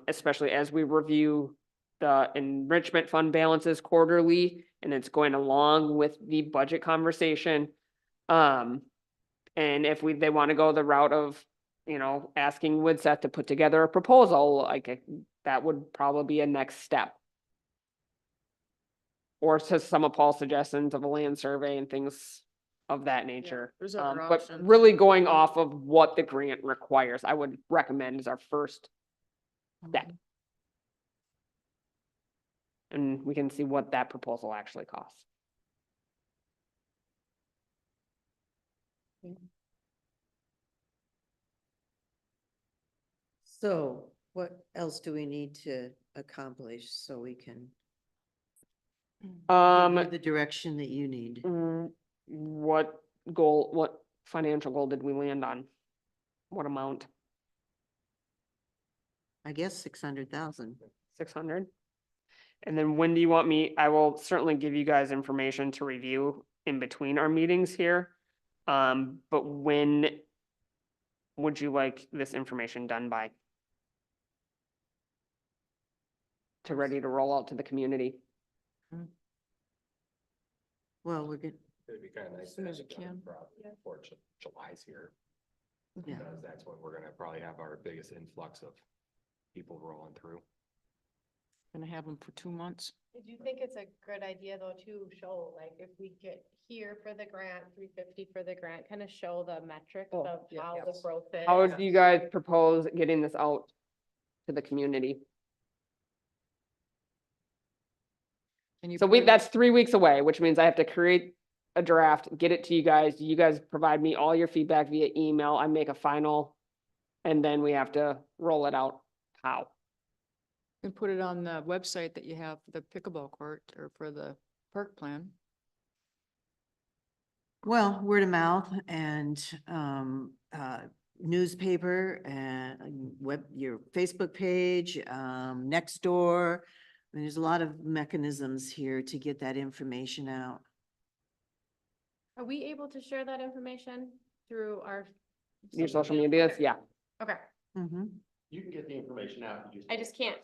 especially as we review the enrichment fund balances quarterly, and it's going along with the budget conversation. And if they want to go the route of, asking Woodseth to put together a proposal, like, that would probably be a next step. Or to some of Paul's suggestions of a land survey and things of that nature. there's other But options. really going off of what the grant requires, I would recommend is our first step. And we can see what that proposal actually costs. So what else do we need to accomplish so we can give you the direction that you need? What financial goal did we land on? What amount? I guess 600,000. 600? And then when do you want me, I will certainly give you guys information to review in between our meetings here. But when would you like this information done by? To ready to roll out to the community? Well, we're good. It'd be kind of nice. soon as you can. Before July's here, Yeah. because that's when we're gonna probably have our biggest influx of people rolling through. Gonna have them for 2 months. I do think it's a good idea though to show, like, if we get here for the grant, 350 for the grant, kind of show the metrics Oh, of yeah, how the yes. growth is. How do you guys propose getting this out to the community? Can you So put it- that's 3 weeks away, which means I have to create a draft, get it to you guys. You guys provide me all your feedback via email. I make a final, and then we have to roll it out. How? You can put it on the website that you have for the pickleball court or for the park plan. Well, word of mouth and newspaper and your Facebook page, next door. I mean, there's a lot of mechanisms here to get that information out. Are we able to share that information through our? Your social medias? Okay. Yeah. Okay, You can get the information out. I just can't.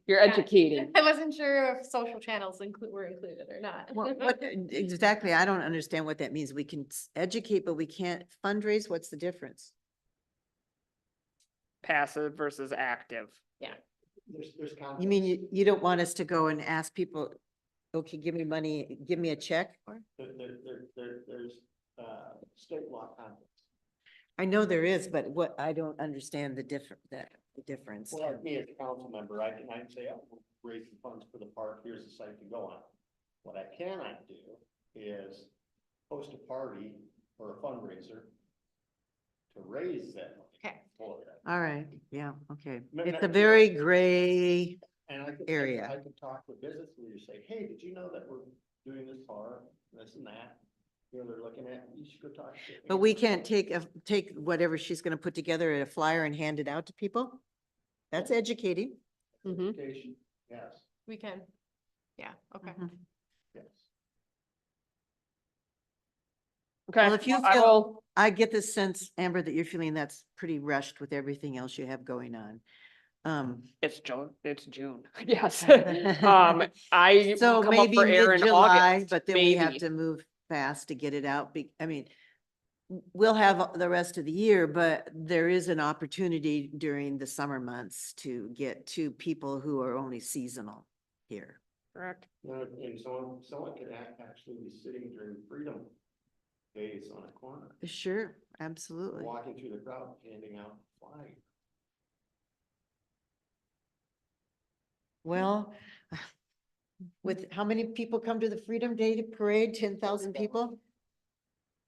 You're Got it. educating. I wasn't sure if social channels were included or not. What, exactly, I don't understand what that means. We can educate, but we can't fundraise. What's the difference? Passive versus active. Yeah, You mean you don't want us to go and ask people okay, give me money, give me a check? There's, state law conflicts. I know there is, but what, I don't understand the the difference. Well, me as a council member, I can say, oh, we'll raise the funds for the park, here's the site to go on. What I cannot do is host a party or a fundraiser to raise that money. Okay. for that. All right, yeah, okay. No, It's no, a very gray, And area. I could talk with business leaders, say, hey, did you know that we're doing this park, this and that? You know, they're looking at, you should go talk to. but we can't take whatever she's gonna put together at a flyer and hand it out to people? That's educating. Mhm. Education, yes, We can. Yeah, okay. Mhm. yes. Okay, Well, if you well, I feel- will, I get the sense, Amber, that you're feeling that's pretty rushed with everything else you have going on. it's June, yes. I So will come up maybe for air in mid-July, August, but then we have maybe. to move fast to get it out. I mean, we'll have the rest of the year, but there is an opportunity during the summer months to get to people who are only seasonal here. Correct. No, and someone could actually be sitting during Freedom Days on a corner, Sure, absolutely. walking through the crowd, handing out flyers. Well, with how many people come to the Freedom Day Parade? 10,000 people?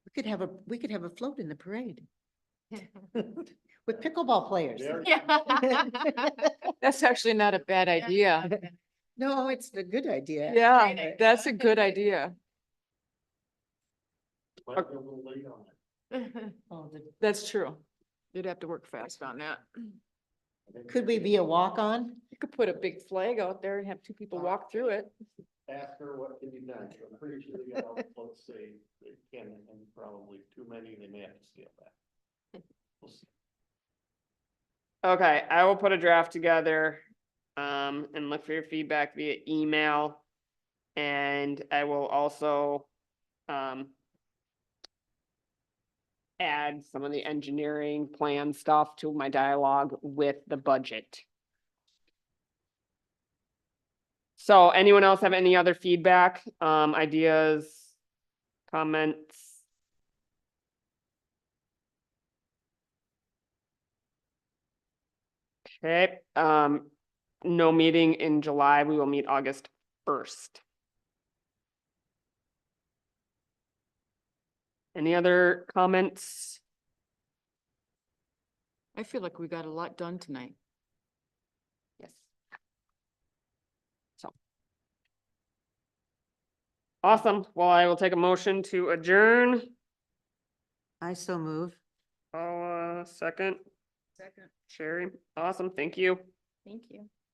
We could have a float in the parade with pickleball players. There- That's actually not a bad idea. No, it's a good idea. Yeah, that's a good idea. Might be a little late on it. Oh, That's true. You'd have to work fast on that. could we be a walk-on? You could put a big flag out there and have two people walk through it. Ask her what can be done. I'm pretty sure they got all the floats say they can, and probably too many, they may have to scale back. We'll see. Okay, I will put a draft together, and look for your feedback via email. And I will also, add some of the engineering plan stuff to my dialogue with the budget. So anyone else have any other feedback, ideas, comments? Okay, no meeting in July. We will meet August 1st. Any other comments? I feel like we got a lot done tonight. Yes. So. Awesome. Well, I will take a motion to adjourn. I so move. Second, Second. Sherry. Awesome. Thank you. Thank you.